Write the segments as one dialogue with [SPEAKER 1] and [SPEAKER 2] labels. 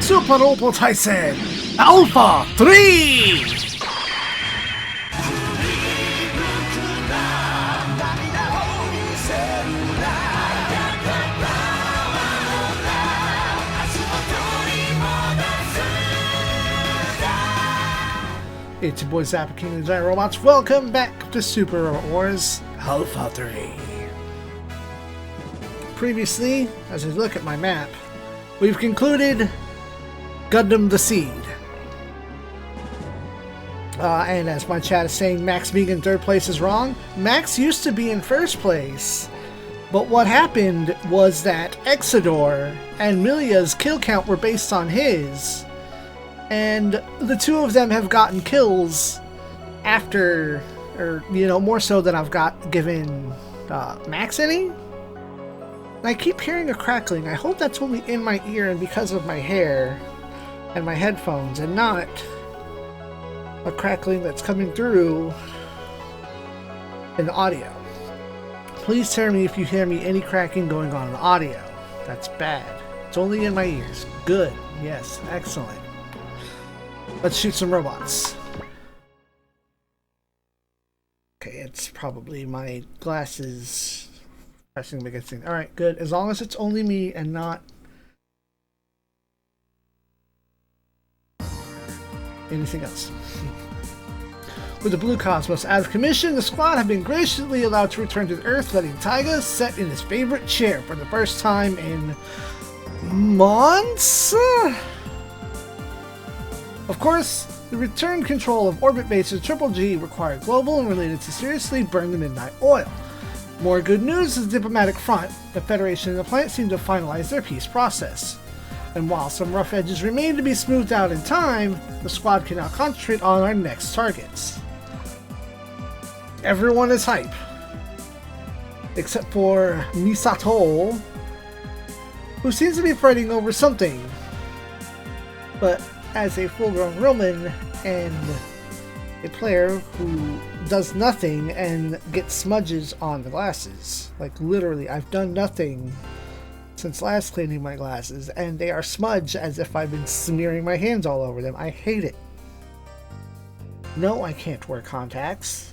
[SPEAKER 1] Super Robo Tyson Alpha 3! It's your boy Zappa King of the Giant Robots. Welcome back to Super Robot Wars Alpha 3. Previously, as I look at my map, we've concluded Gundam the Seed. And as my chat is saying, Max being in third place is wrong. Max used to be in first place, but what happened was that Exodor and Milia's kill count were based on his. And the two of them have gotten kills after, or, you know, more so than I've given Max any. And I keep hearing a crackling. I hope that's only in my ear and because of my hair and my headphones, and not a crackling that's coming through in the audio. Please tell me if you hear me any cracking going on in the audio. That's bad. It's only in my ears. Good. Yes. Excellent. Let's shoot some robots. Okay, it's probably my glasses pressing against things. Alright, good. As long as it's only me and not anything else. With the Blue Cosmos out of commission, the squad have been graciously allowed to return to the Earth, letting Taiga sit in his favorite chair for the first time in months? Of course, the return control of orbit bases Triple G required global and related to seriously burn the midnight oil. More good news is the diplomatic front. The Federation and the planet seem to finalize their peace process. And while some rough edges remain to be smoothed out in time, the squad can now concentrate on our next targets. Everyone is hype. Except for Misato, who seems to be fighting over something. But as a full-grown Roman and a player who does nothing and gets smudges on the glasses. Like, literally, I've done nothing since last cleaning my glasses, and they are smudged as if I've been smearing my hands all over them. I hate it. No, I can't wear contacts.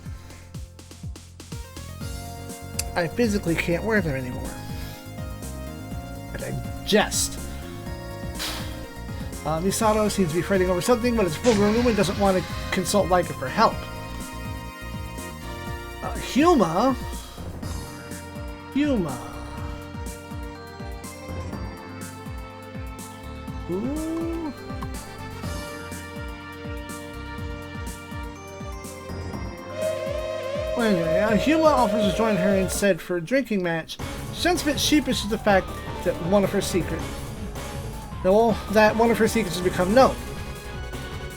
[SPEAKER 1] I physically can't wear them anymore. But I jest. Misato seems to be fighting over something, but his full-grown woman doesn't want to consult Leica for help. Huma. Ooh. Well, anyway, Huma offers to join her instead for a drinking match. She sounds a bit sheepish at the fact that one of her secrets has become known.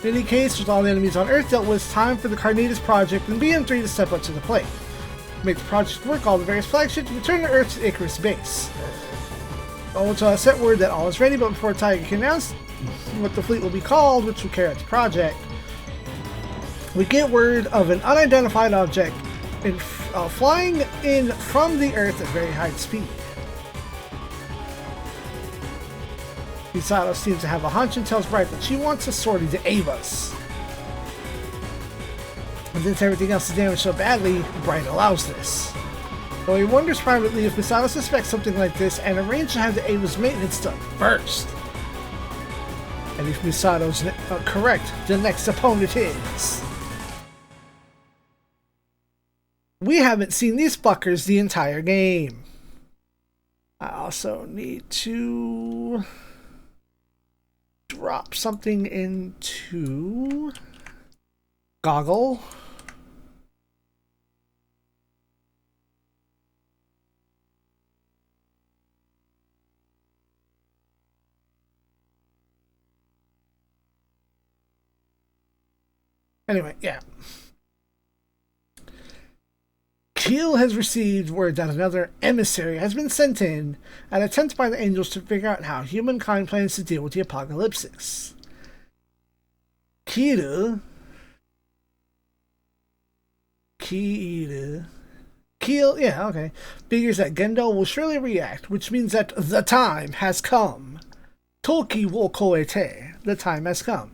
[SPEAKER 1] In any case, with all the enemies on Earth dealt with, it's time for the Carnitas Project and BM3 to step up to the plate. To make the project work, all the various flagships return to Earth's Icarus base. It's set word that all is ready, but before Taiga can announce what the fleet will be called, which will carry out the project, we get word of an unidentified object flying in from the Earth at very high speed. Misato seems to have a hunch and tells Bright that she wants a sortie to Ava's. And since everything else is damaged so badly, Bright allows this. Though he wonders privately if Misato suspects something like this and arranges to have the Ava's maintenance done first. And if Misato's correct, the next opponent is... We haven't seen these fuckers the entire game. I also need to drop something into Goggle. Anyway, yeah. Keel has received word that another emissary has been sent in, an attempt by the angels to figure out how humankind plans to deal with the apocalypse. Keel, yeah, okay, figures that Gendo will surely react, which means that the time has come Toki wo koete. The time has come.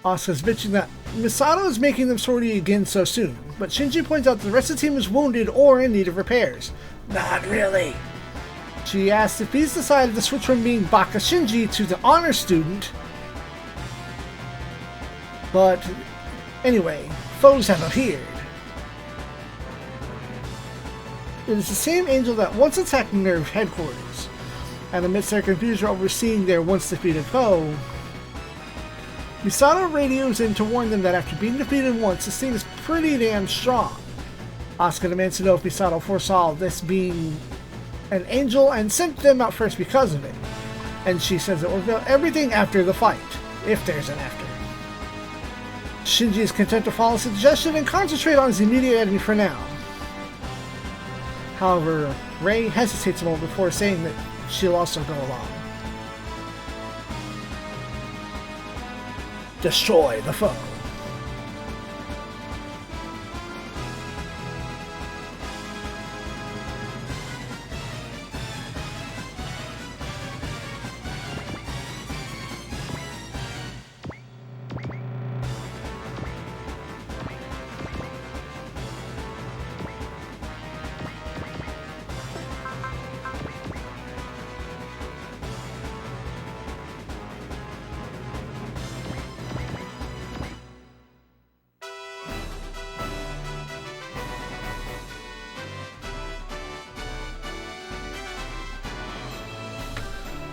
[SPEAKER 1] Asuka's bitching that Misato is making them sortie again so soon, but Shinji points out the rest of the team is wounded or in need of repairs. Not really. She asks if he's decided to switch from being Baka Shinji to the honor student. But anyway, foes have appeared. It is the same angel that once attacked Nerve headquarters, and amidst their confusion over seeing their once defeated foe, Misato radios in to warn them that after being defeated once, this thing is pretty damn strong. Asuka demands to know if Misato foresaw this being an angel and sent them out first because of it. And she says it will reveal everything after the fight, if there's an after. Shinji is content to follow suggestion and concentrate on his immediate enemy for now. However, Rei hesitates a moment before saying that she'll also go along. Destroy the foe.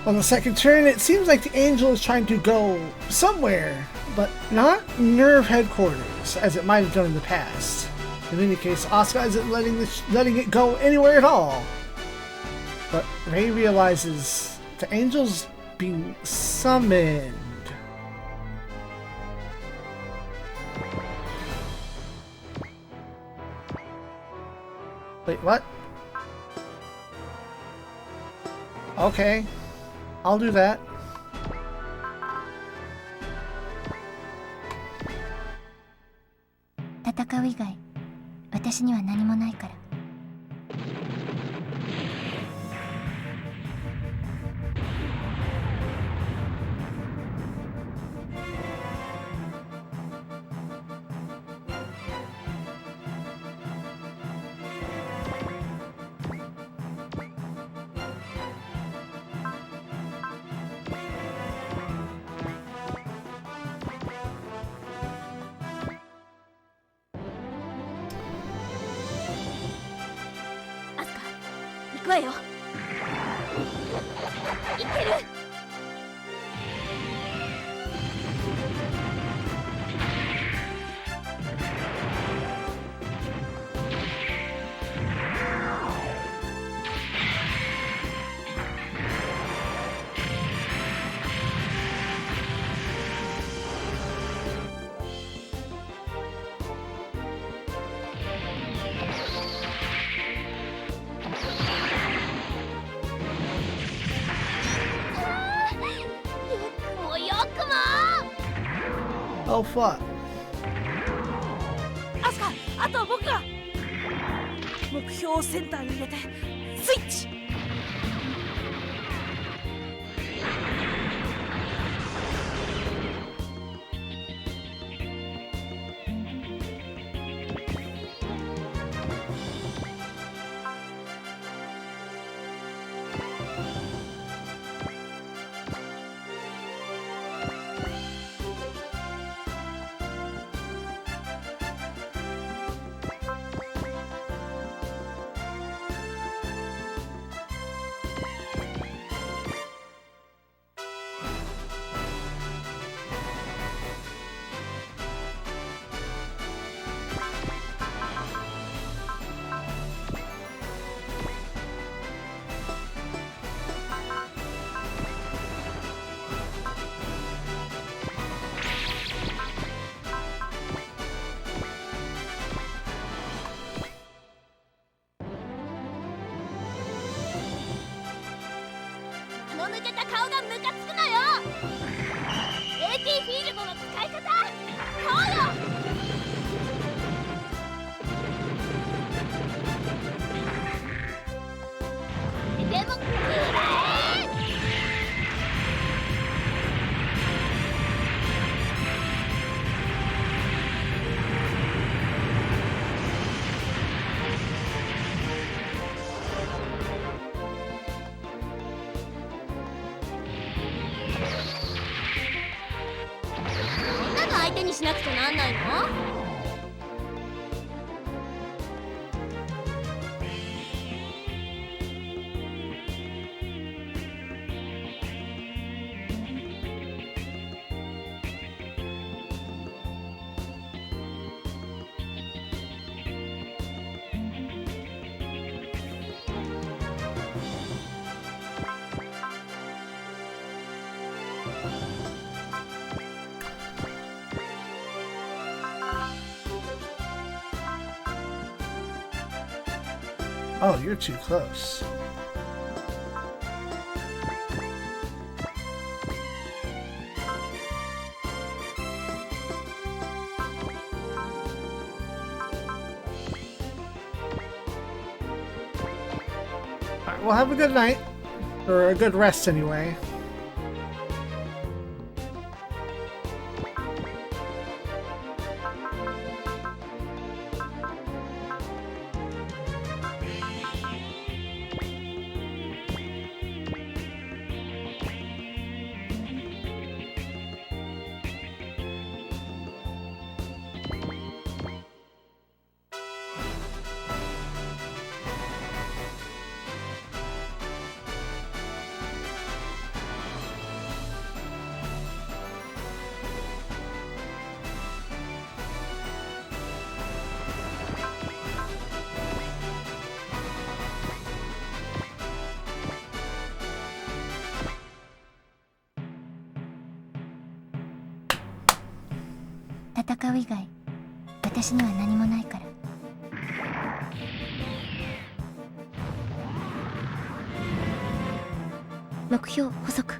[SPEAKER 1] On the second turn, it seems like the angel is trying to go somewhere, but not Nerve headquarters, as it might have done in the past. In any case, Asuka isn't letting it go anywhere at all. But Rei realizes the angel's being summoned. Wait, what? Okay. I'll do that. Oh fuck.
[SPEAKER 2] Asuka, あとは僕が目標をセンターに入れてスイッチ。抜けた顔がムカつくなよ。 AT フィールドの使い方こうよ。手にしなくちゃなんないの？Oh,
[SPEAKER 1] you're too close. Alright, well, have a good night. Or a good rest, anyway.
[SPEAKER 3] 戦う以外私には何もないから。目標補足。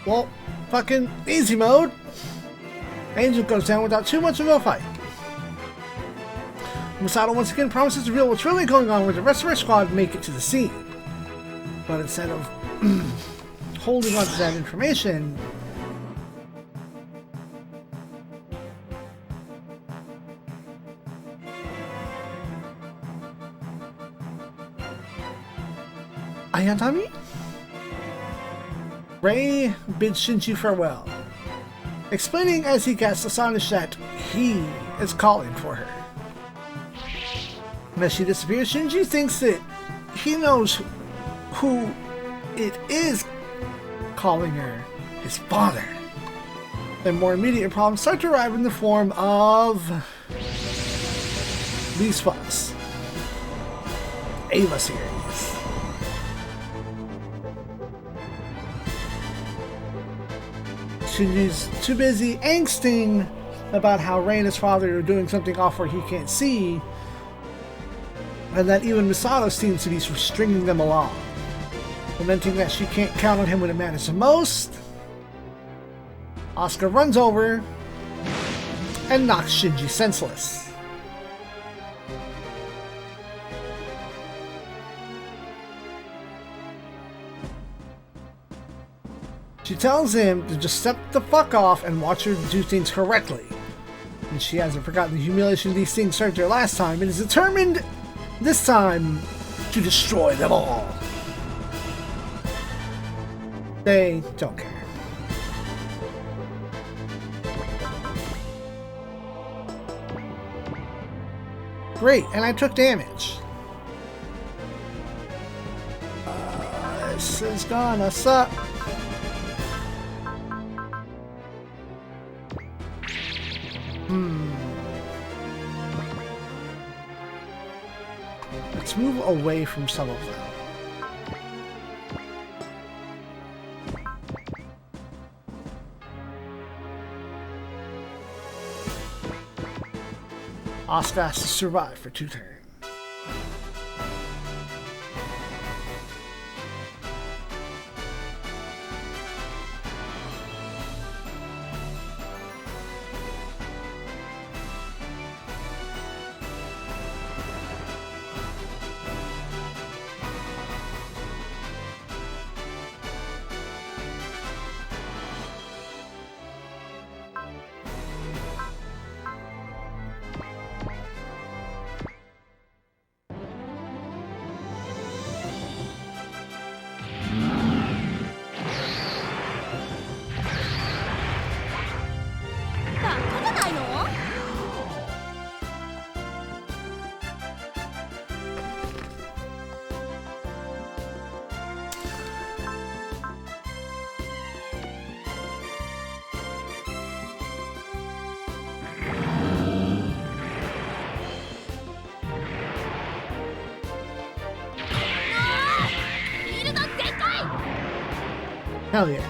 [SPEAKER 1] Well, fucking easy mode. Angel goes down without too much of a fight. Masato once again promises to reveal what's really going on when the rest of our squad make it to the scene. But instead of holding on to that information, Ayatami? Ray bids Shinji farewell, explaining as he gets astonished that he is calling for her. And as she disappears, Shinji thinks that he knows who it is calling her, his father. Then more immediate problems start to arrive in the form of these fucks. Ava series. Shinji's too busy angsting about how Ray and his father are doing something off where he can't see, and that even Misato seems to be stringing them along, lamenting that she can't count on him when it matters the most. Asuka runs over and knocks Shinji senseless. She tells him to just step the fuck off and watch her do things correctly. And she hasn't forgotten the humiliation these things started there last time and is determined this time to destroy them all. They don't care. Great, and I took damage. This is gonna suck. Let's move away from some of them. Asuka has to survive for 2 turns. Hell yeah.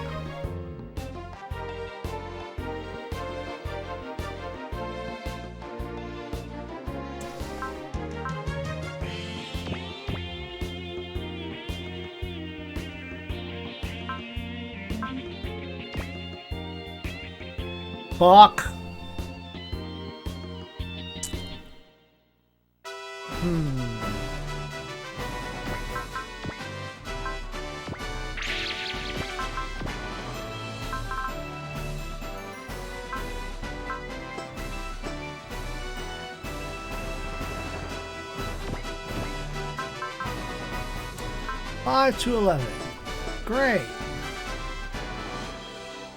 [SPEAKER 1] Fuck. Five to 11. Great.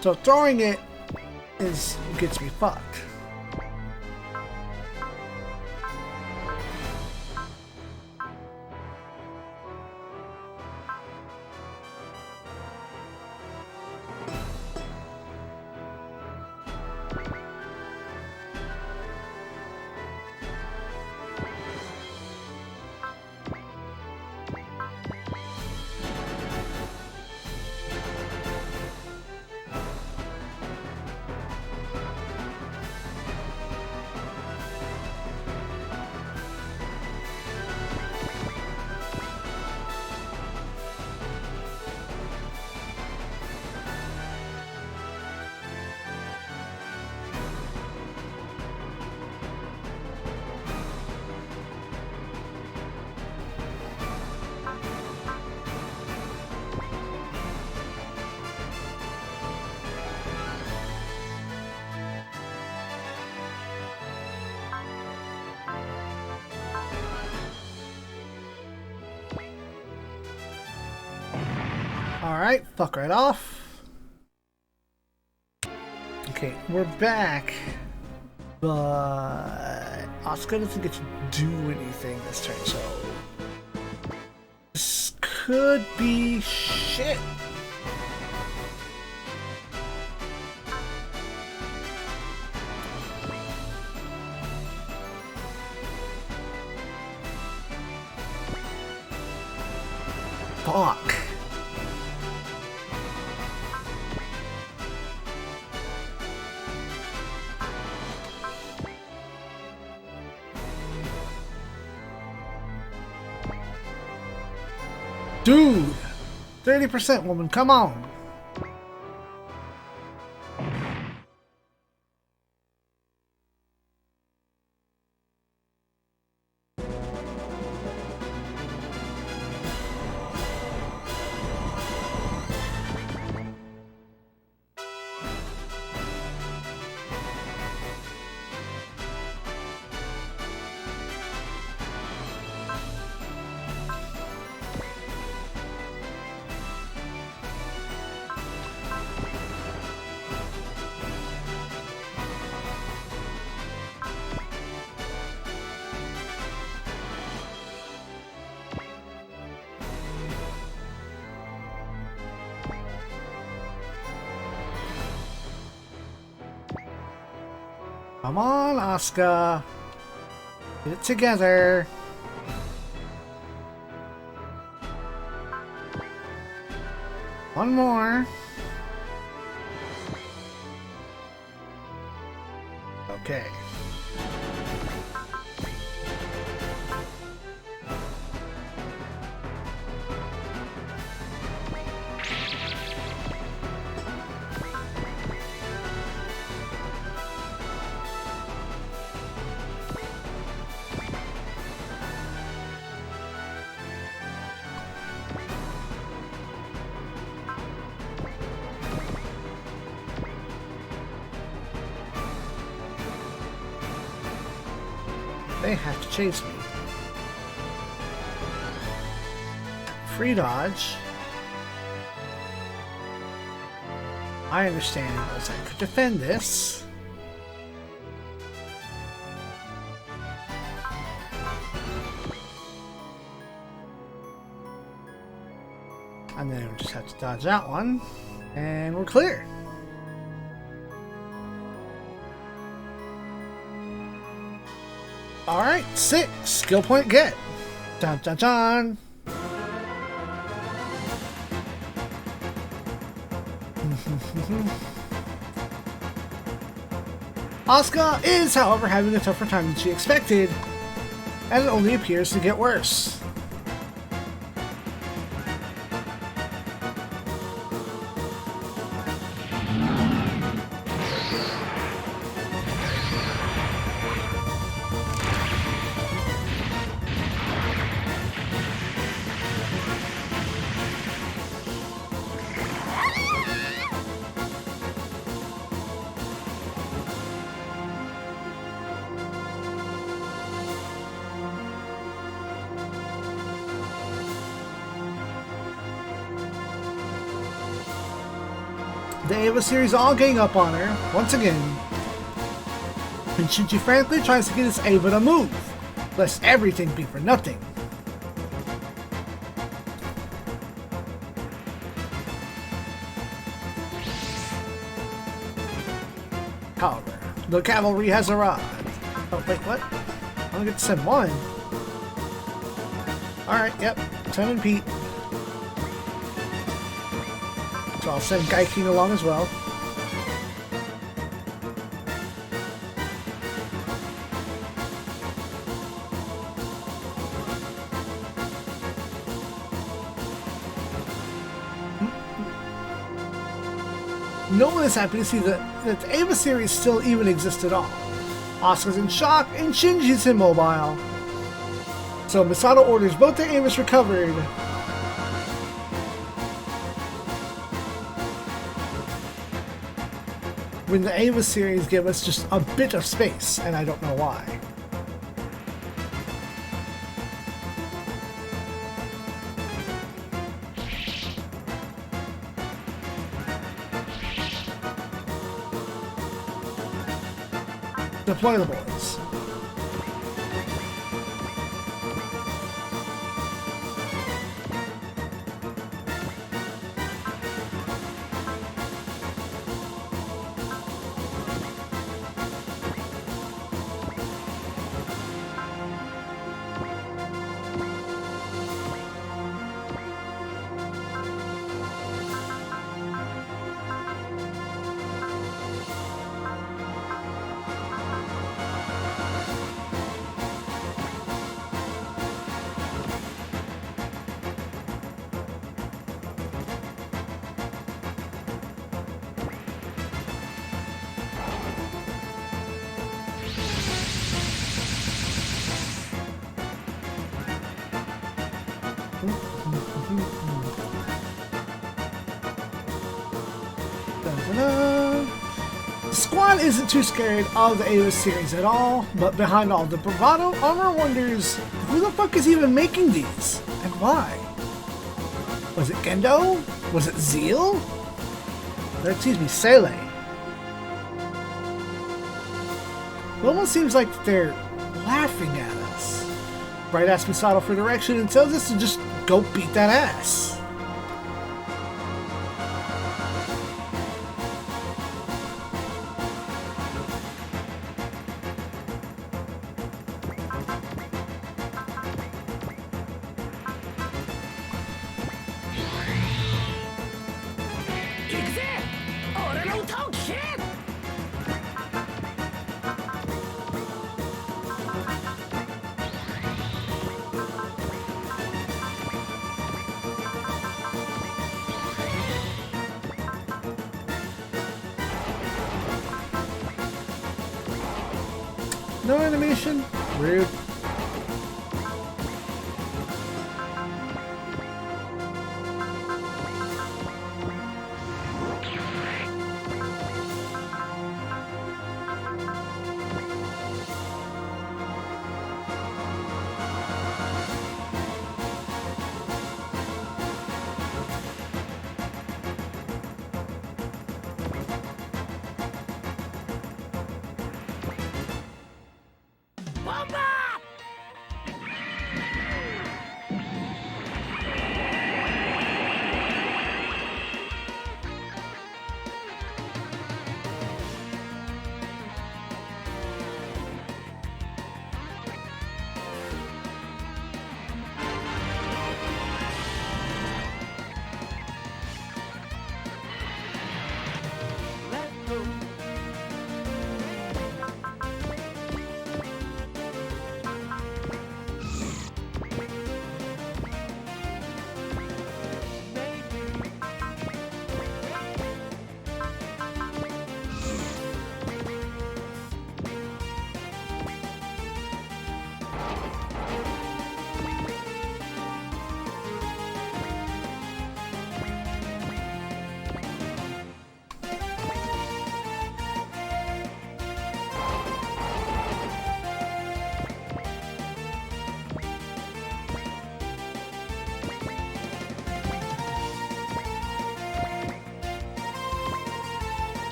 [SPEAKER 1] So throwing it gets me fucked. Alright, fuck right off. Okay, we're back. But Asuka doesn't get to do anything this turn, so this could be shit. Fuck. Dude! 30% woman, come on! Come on, Asuka. Get it together. One more. Okay. They have to chase me. Free dodge. My understanding was I could defend this. And then we just have to dodge that one. And we're clear. Alright, 6. Skill point get. Dun dun dun. Asuka is, however, having a tougher time than she expected, and it only appears to get worse. The Ava series all gang up on her, once again. And Shinji frankly tries to get his Ava to move, lest everything be for nothing. However, the cavalry has arrived. Oh, wait, what? I only get to send one. Alright, yep. Send Pete. So I'll send Gaiking along as well. No one is happy to see that the Ava series still even exists at all. Asuka's in shock and Shinji's immobile. So Misato orders both their Avas recovered. When the Ava series give us just a bit of space, and I don't know why. Deploy the boys. The squad isn't too scared of the Ava series at all, but behind all the bravado, Armor wonders who the fuck is even making these, and why? Was it Gendo? Was it Zeal? Or, excuse me, Sele. It almost seems like they're laughing at us. Bright asks Misato for direction and tells us to just go beat that ass. No animation? Rude.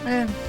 [SPEAKER 1] Man.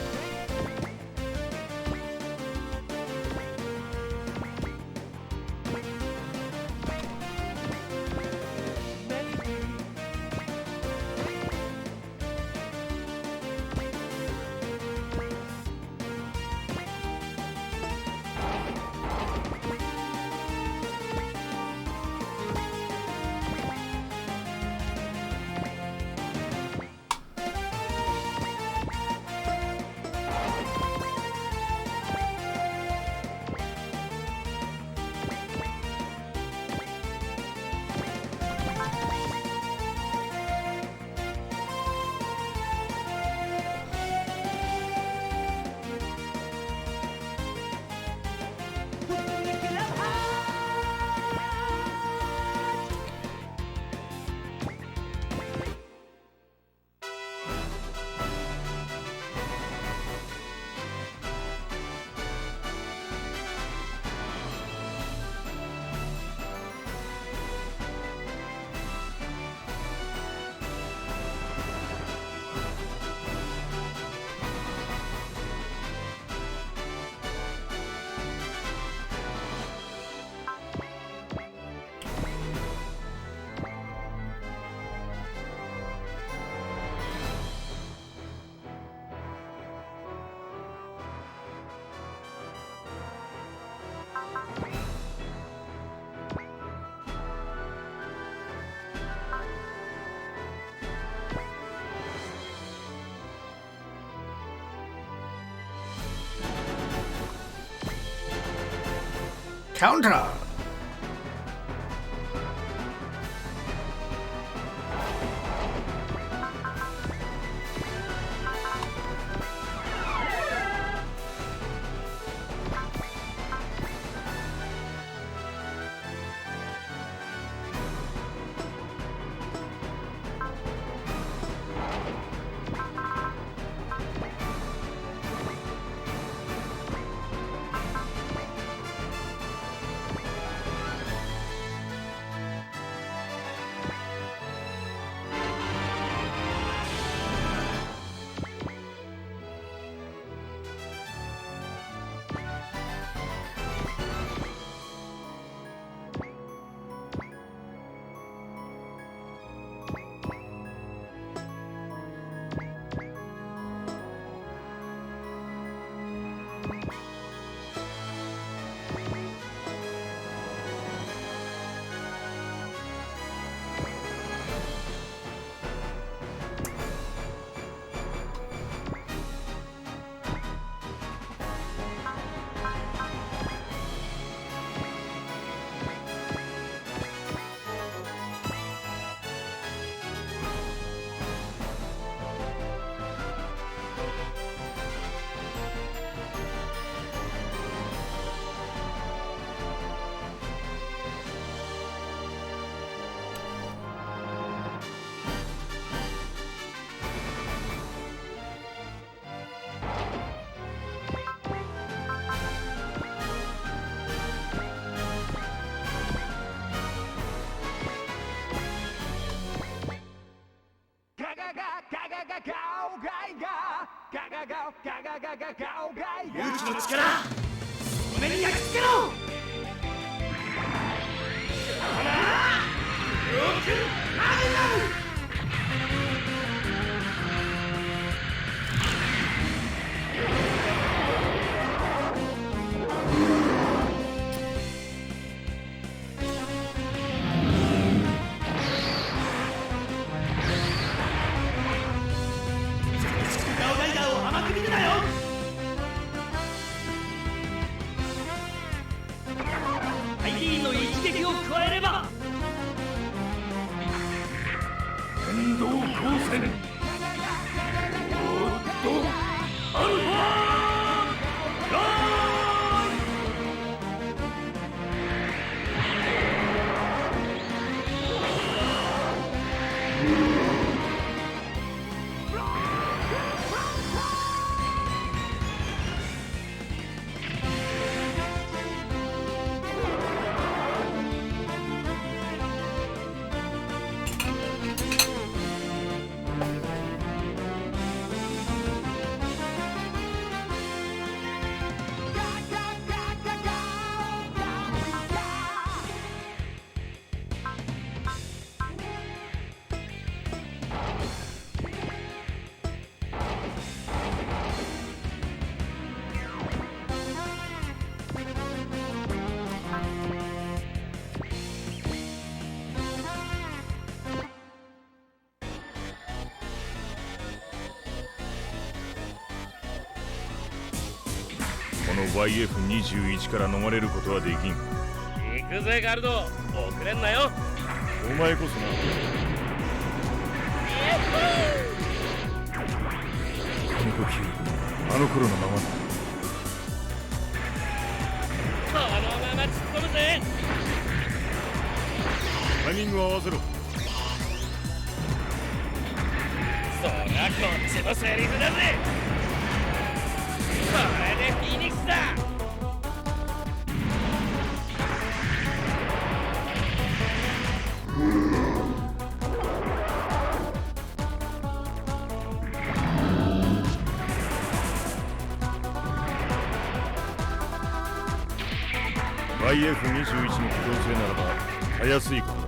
[SPEAKER 1] Counter!
[SPEAKER 4] 勇気の力胸に焼き付けろ。よくあげろ。アイディーンの一撃を加えれば天道光線おっとアルファラこの YF21 から逃れることはできん。
[SPEAKER 5] 行くぜガルド、遅れんなよ。
[SPEAKER 4] お前こそな。この呼吸あの頃のままだ。
[SPEAKER 5] このまま突っ込むぜ。
[SPEAKER 4] タイミングを合わせろ。
[SPEAKER 5] そりゃこっちのセリフだぜ。これでフィニックスだ。
[SPEAKER 4] YF21 の機動性ならばたやすいことだ。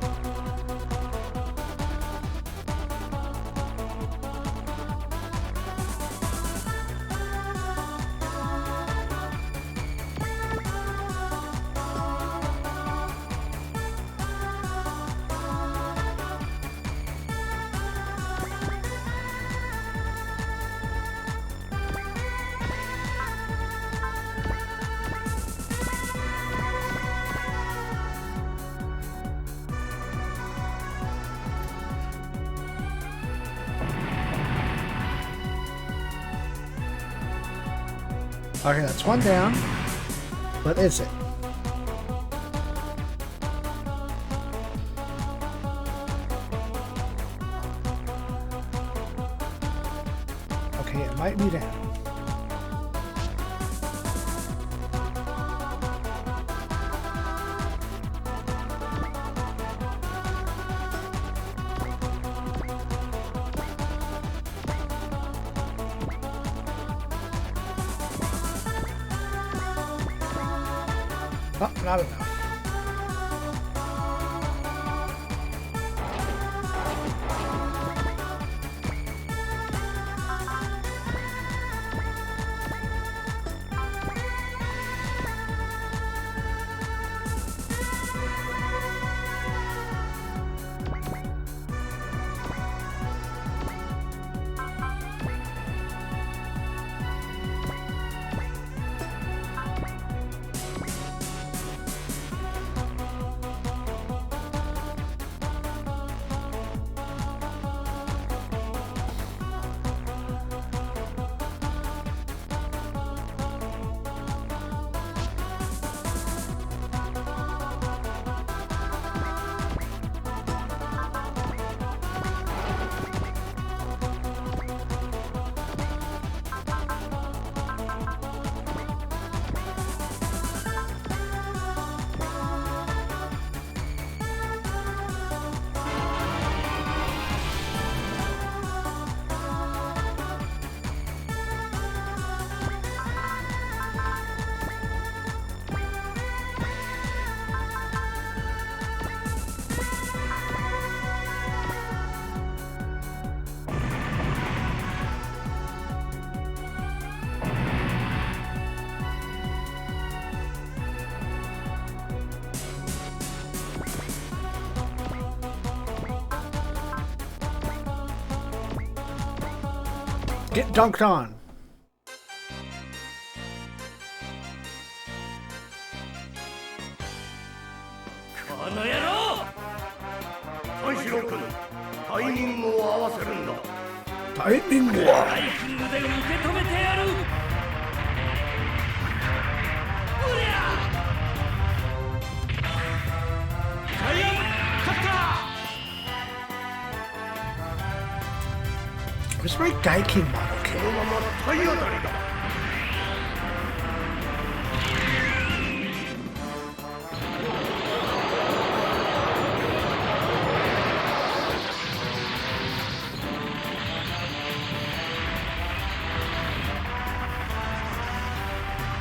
[SPEAKER 1] Okay, that's one down. But is it? Okay, it might be down. Oh, not enough. Get dunked on.
[SPEAKER 5] この野郎
[SPEAKER 4] 三四郎君タイミングを合わせるんだ
[SPEAKER 1] タイミングは
[SPEAKER 5] バイキングで受け止めてやるうりゃジャイアンカッタ
[SPEAKER 1] Where's my Daikin model
[SPEAKER 4] この
[SPEAKER 1] kit?
[SPEAKER 4] まま体当たりだ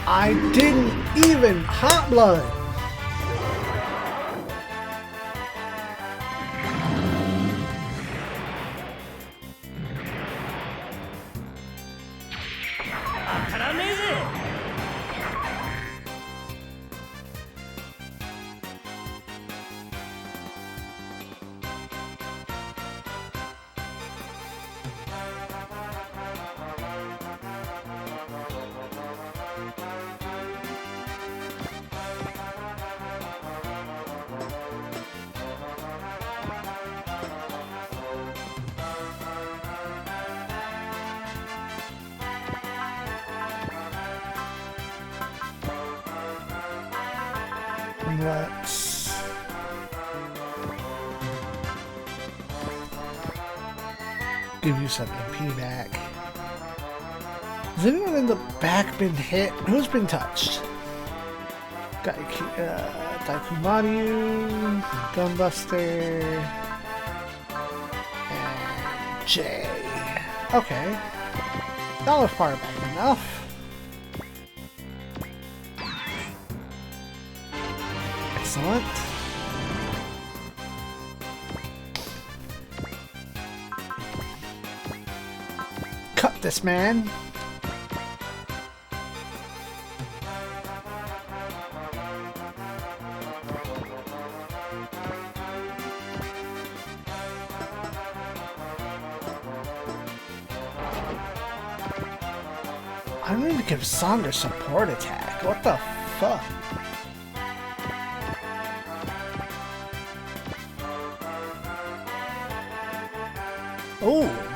[SPEAKER 1] I didn't even hot blood. Let's give you some MP back. Has anyone in the back been hit? Who's been touched? Dancouga, Gunbuster, and Jay. Okay. That was far back enough. Excellent. Cut this man. I need to give Saunders support attack. What the fuck? Oh.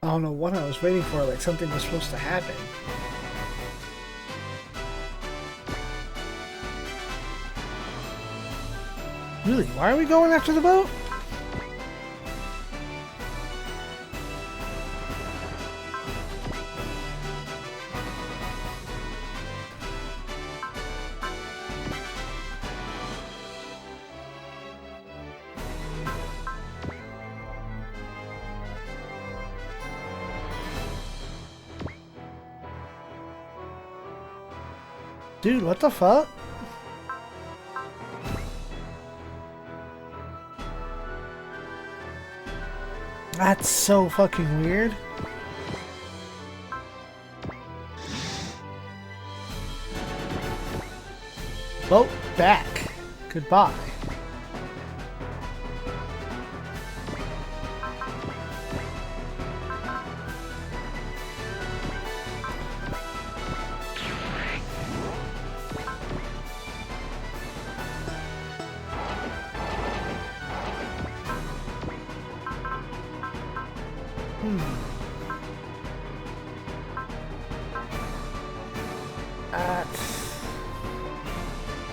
[SPEAKER 1] I don't know what I was waiting for, like something was supposed to happen. Really? Why are we going after the boat? Dude, what the fuck? That's so fucking weird. Boat back. Goodbye.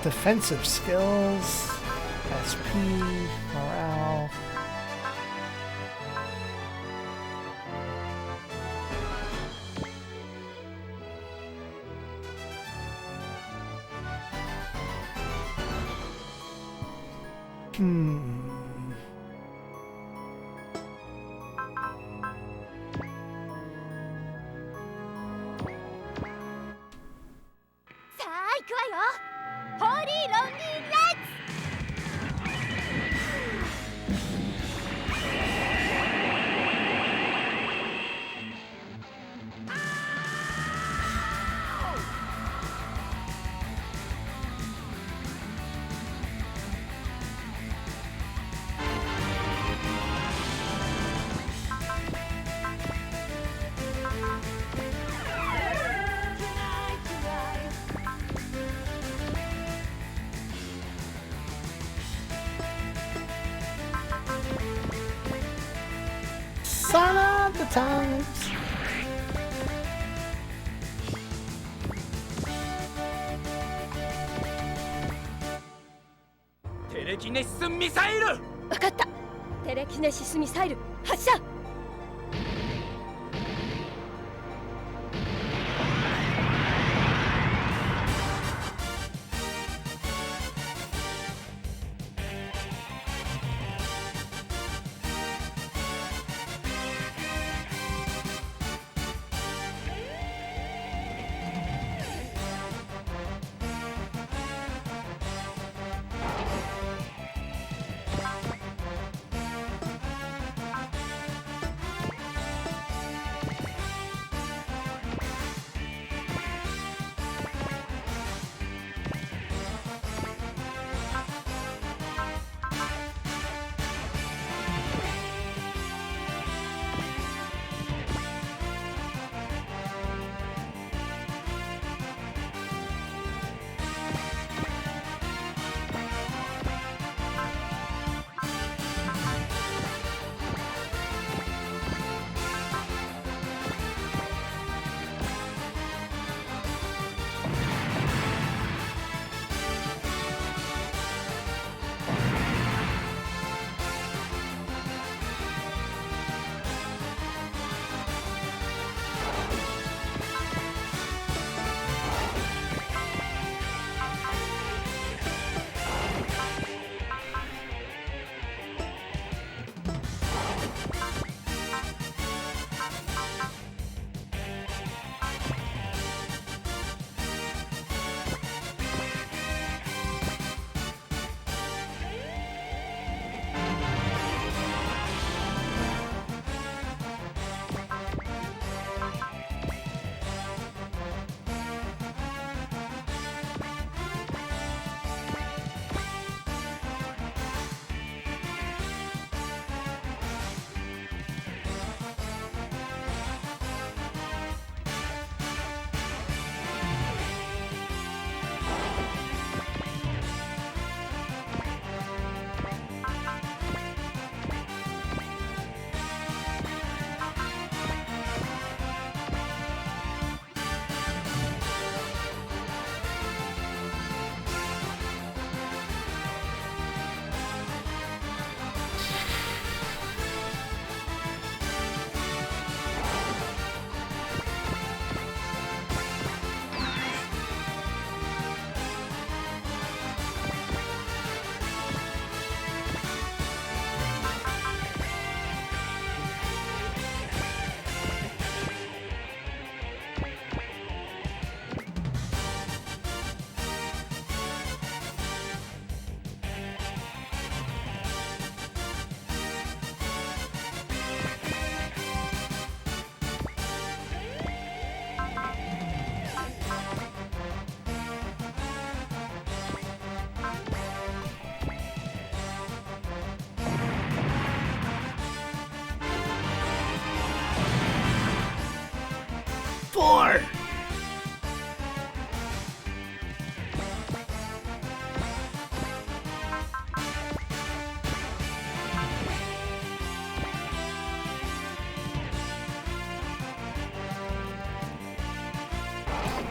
[SPEAKER 1] Defensive skills, SP, morale. Hmm.
[SPEAKER 2] さあ行くわよホーリーロンリーレッツ
[SPEAKER 1] Sign of the times.
[SPEAKER 5] Telekinesis ミサイル。
[SPEAKER 2] 分かったテレキネシスミサイル発射
[SPEAKER 1] 「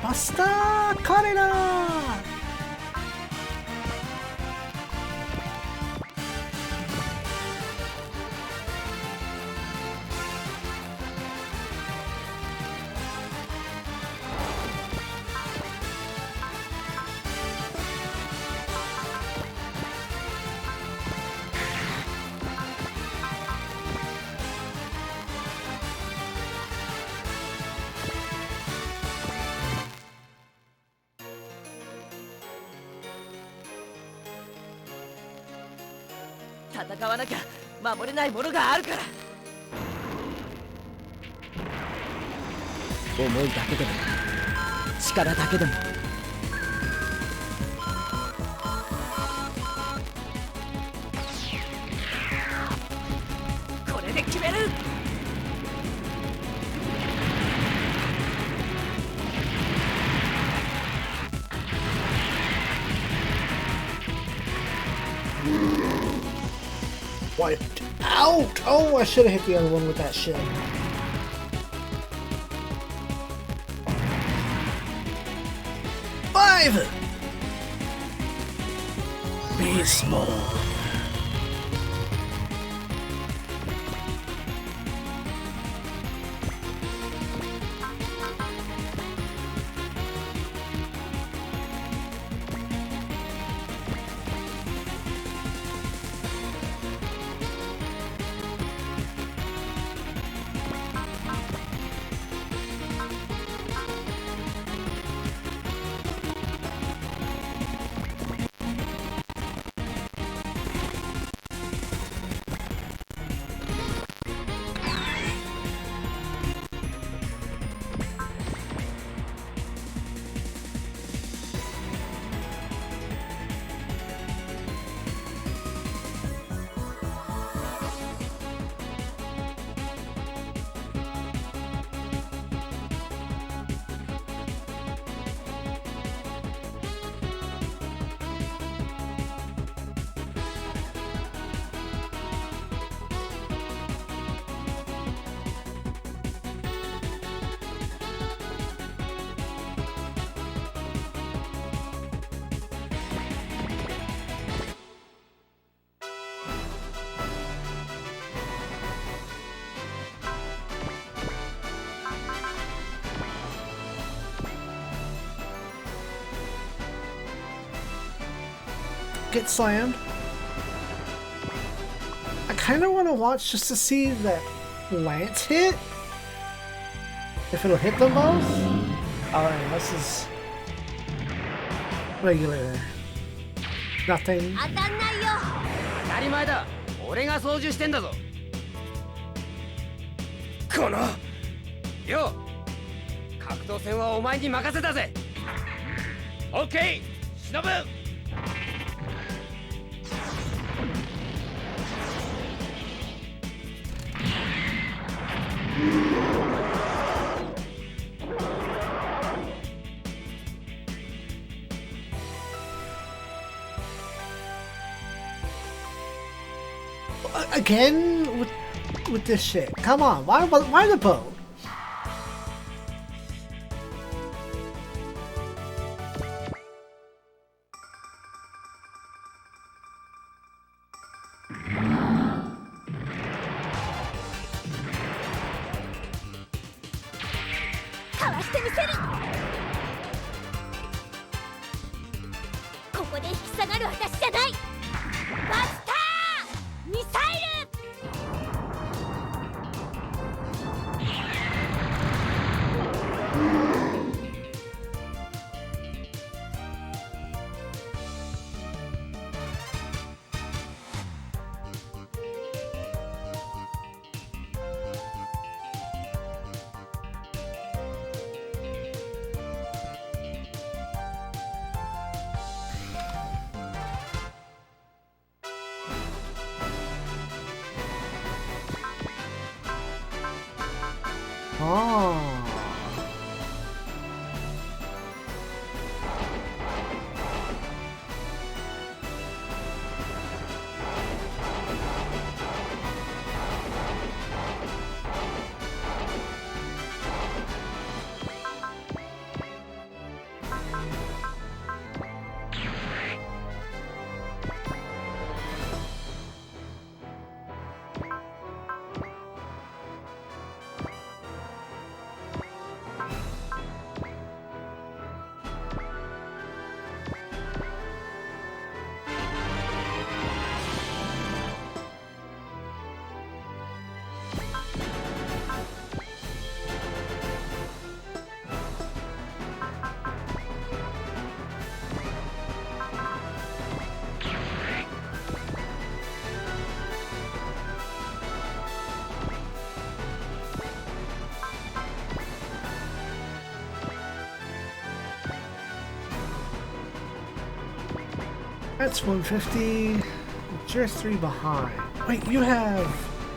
[SPEAKER 1] バスター彼ら。
[SPEAKER 2] 戦わなきゃ守れないものがあるから。思いだけでも力だけでもこれで決める。
[SPEAKER 1] Wiped out! Oh, I should have hit the other one with that shit. Five! Be small. Get slammed. I kind of want to watch just to see that lance hit. If it'll hit them both. Alright, this is regular. Nothing.
[SPEAKER 2] 当たんないよ。当たり前だ。俺が操縦してんだぞ。このよう、格闘戦はお前に任せたぜ。オッケー、忍ぶ。
[SPEAKER 1] Again with this shit. Come on, why the bow? Oh. That's 150. You're 3 behind. Wait, you have...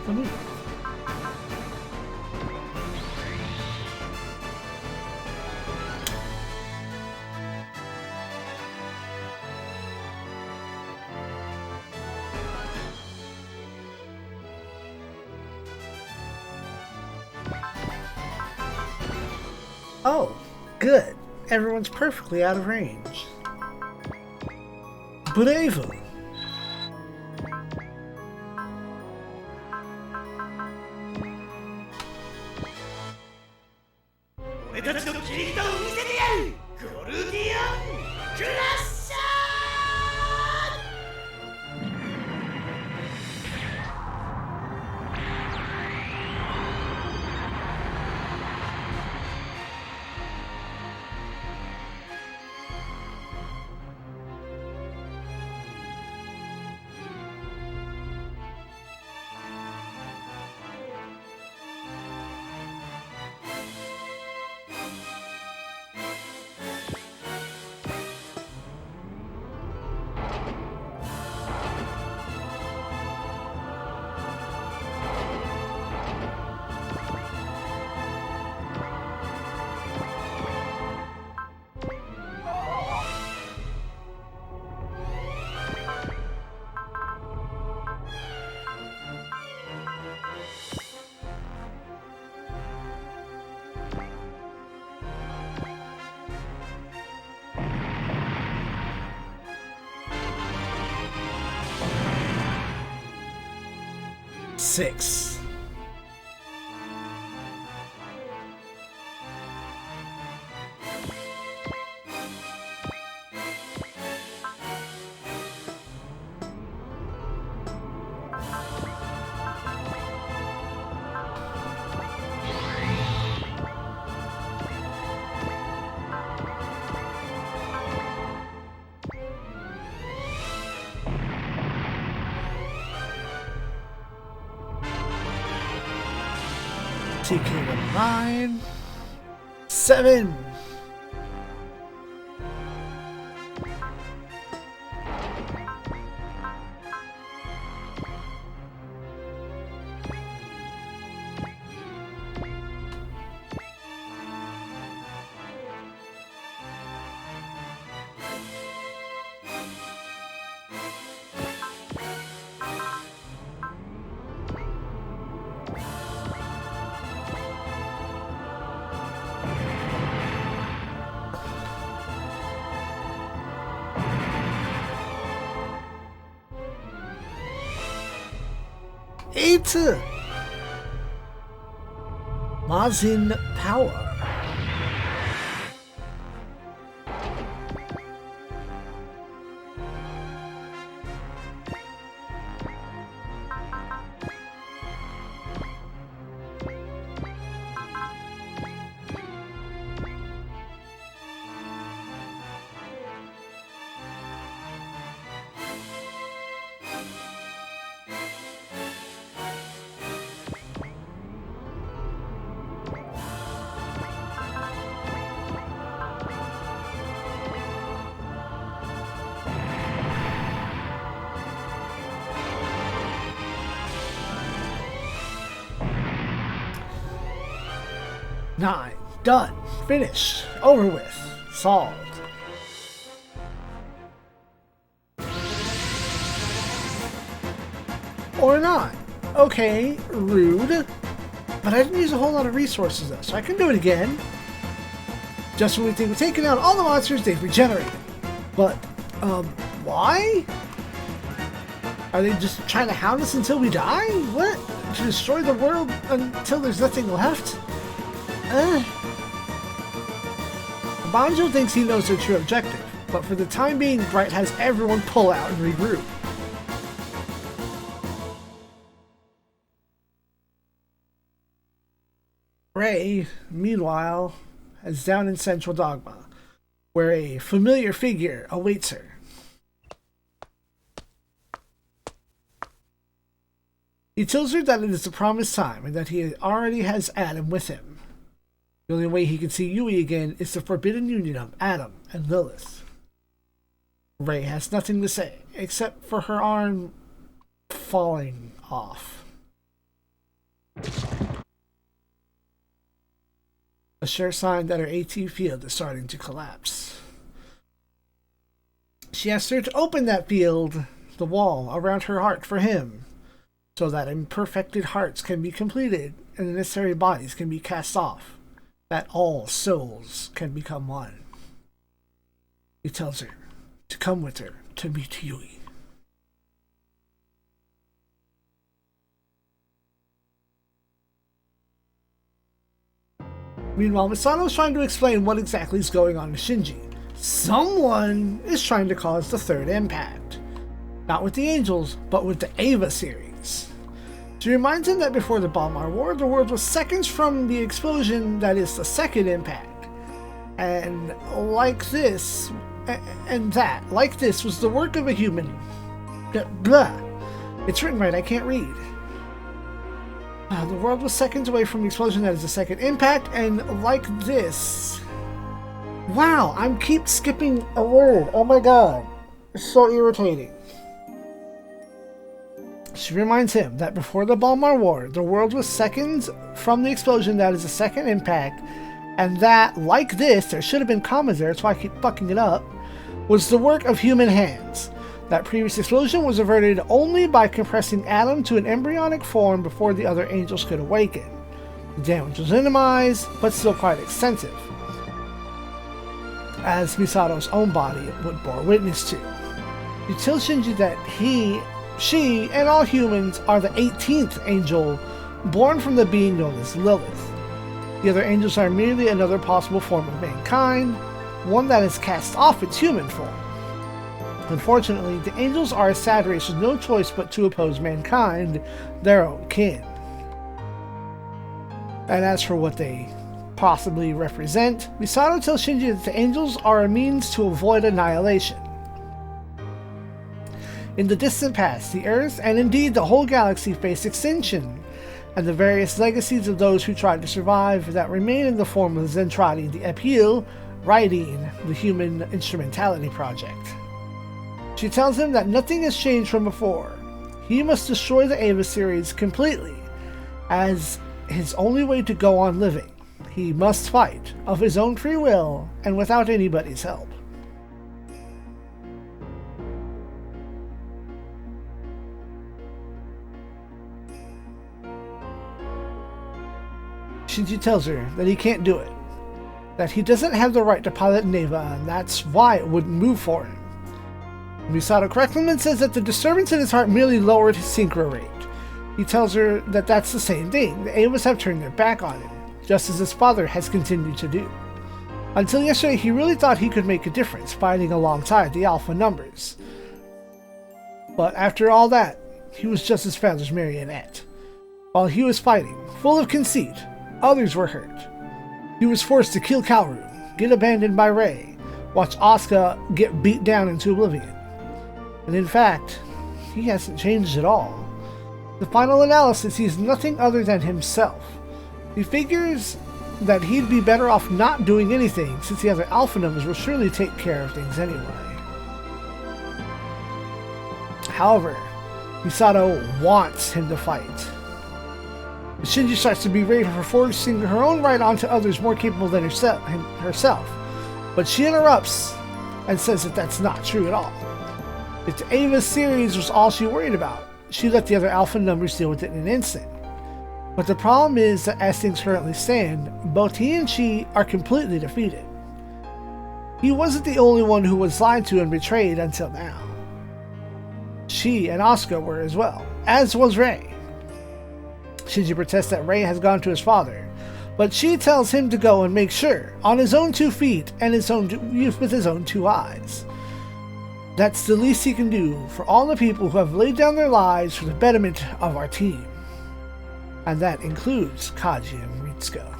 [SPEAKER 1] Let me... Oh, good. Everyone's perfectly out of range. Bravo! Six. TK to 9. 7. Eight. Mazin Power. Nine. Done. Finished. Over with. Solved. Or not. Okay, rude. But I didn't use a whole lot of resources though, so I can do it again. Just when we think we've taken out all the monsters, they've regenerated. But, why? Are they just trying to hound us until we die? What? To destroy the world until there's nothing left? Banjo thinks he knows their true objective, but for the time being, Bright has everyone pull out and regroup. Ray, meanwhile, is down in Central Dogma, where a familiar figure awaits her. He tells her that it is the promised time and that he already has Adam with him. The only way he can see Yui again is the forbidden union of Adam and Lilith. Rei has nothing to say, except for her arm falling off. A sure sign that her AT field is starting to collapse. She asks her to open that field, the wall around her heart, for him, so that imperfected hearts can be completed and the necessary bodies can be cast off, that all souls can become one. He tells her to come with her to meet Yui. Meanwhile, Misato is trying to explain what exactly is going on to Shinji. Someone is trying to cause the third impact. Not with the Angels, but with the Eva series. She reminds him that before the Balmar War, the world was seconds from the explosion that is the second impact. And like this, like this was the work of a human. Blah. It's written right, I can't read. The world was seconds away from the explosion that is the second impact, and like this... Wow, I keep skipping a word. Oh my god. It's so irritating. She reminds him that before the Balmar War, the world was seconds from the explosion that is the second impact, and that, like this, there should have been commas there, that's why I keep fucking it up, was the work of human hands. That previous explosion was averted only by compressing Adam to an embryonic form before the other angels could awaken. The damage was minimized, but still quite extensive, as Misato's own body would bear witness to. He tells Shinji that she, and all humans are the 18th angel, born from the being known as Lilith. The other angels are merely another possible form of mankind, one that is cast off its human form. Unfortunately, the angels are a sad race with no choice but to oppose mankind, their own kin. And as for what they possibly represent, Misato tells Shinji that the angels are a means to avoid annihilation. In the distant past, the Earth, and indeed the whole galaxy, faced extinction, and the various legacies of those who tried to survive that remain in the form of Zentradi, the Epil, writing the Human Instrumentality Project. She tells him that nothing has changed from before. He must destroy the Eva series completely, as his only way to go on living. He must fight, of his own free will, and without anybody's help. Shinji tells her that he can't do it, that he doesn't have the right to pilot an Eva, and that's why it wouldn't move for him. Misato corrects him and says that the disturbance in his heart merely lowered his synchro rate. He tells her that that's the same thing. The Evas have turned their back on him, just as his father has continued to do. Until yesterday, he really thought he could make a difference, fighting alongside the Alpha numbers. But after all that, he was just his father's marionette. While he was fighting, full of conceit, others were hurt. He was forced to kill Kaoru, get abandoned by Rei, watch Asuka get beat down into oblivion. And in fact, he hasn't changed at all. The final analysis, he's nothing other than himself. He figures that he'd be better off not doing anything, since the other Alpha numbers will surely take care of things anyway. However, Misato wants him to fight. Shinji starts to berate her for forcing her own right onto others more capable than herself, but she interrupts and says that that's not true at all. If the Eva series was all she worried about, she'd let the other Alpha numbers deal with it in an instant. But the problem is that as things currently stand, both he and she are completely defeated. He wasn't the only one who was lied to and betrayed until now. She and Asuka were as well, as was Rei. Shinji protests that Rei has gone to his father, but she tells him to go and make sure, on his own 2 feet and with his own 2 eyes. That's the least he can do for all the people who have laid down their lives for the betterment of our team. And that includes Kaji and Ritsuko.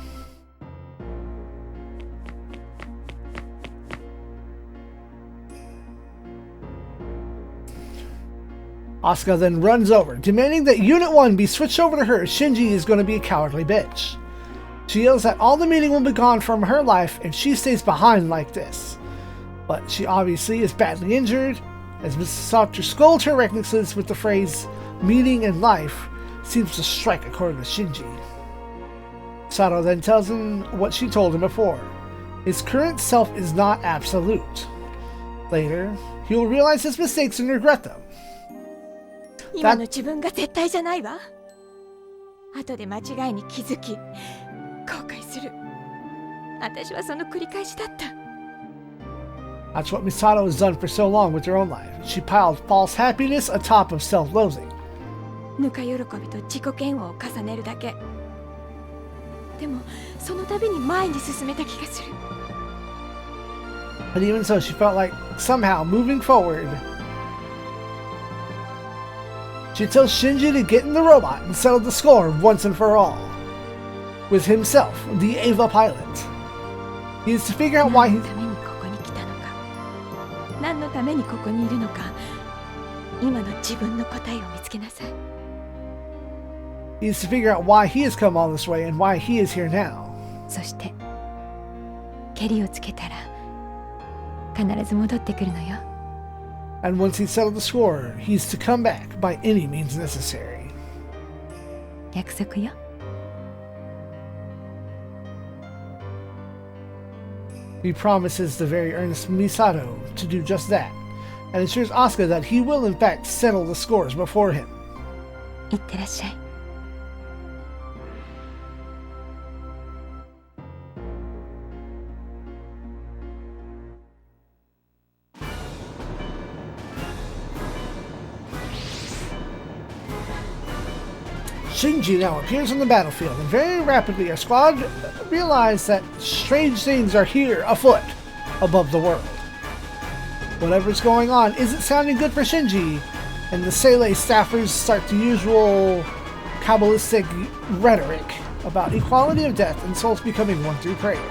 [SPEAKER 1] Asuka then runs over, demanding that Unit 1 be switched over to her. Shinji is going to be a cowardly bitch. She yells that all the meaning will be gone from her life if she stays behind like this. But she obviously is badly injured, as Mrs. Sauter scolds her recklessness with the phrase, meaning in life, seems to strike a chord with Shinji. Sato then tells him what she told him before. His current self is not absolute. Later, he will realize his mistakes and regret them.
[SPEAKER 6] 今の自分が絶対じゃないわ。後で間違いに気づき、後悔する。私はその繰り返しだった。
[SPEAKER 1] That's what Misato has done for so long with her own life. She piled false happiness atop of self-loathing.
[SPEAKER 6] ぬか喜びと自己嫌悪を重ねるだけ。でも、その度に前に進めた気がする。
[SPEAKER 1] But even so, she felt like somehow moving forward. She tells Shinji to get in the robot and settle the score once and for all. With himself, the Eva pilot. He needs to figure out why he...
[SPEAKER 6] 何のためにここにいるのか、今の自分の答えを見つけなさい。
[SPEAKER 1] He needs to figure out why he has come all this way and why he is here now.
[SPEAKER 6] そして、ケリをつけたら必ず戻ってくるのよ。
[SPEAKER 1] And once he's settled the score, he's to come back by any means necessary.
[SPEAKER 6] 約束よ。
[SPEAKER 1] He promises the very earnest Misato to do just that, and assures Asuka that he will in fact settle the scores before him.
[SPEAKER 6] いってらっしゃい。
[SPEAKER 1] Shinji now appears on the battlefield, and very rapidly our squad realize that strange things are here afoot above the world. Whatever's going on isn't sounding good for Shinji, and the Seele staffers start the usual Kabbalistic rhetoric about equality of death and souls becoming one through prayer.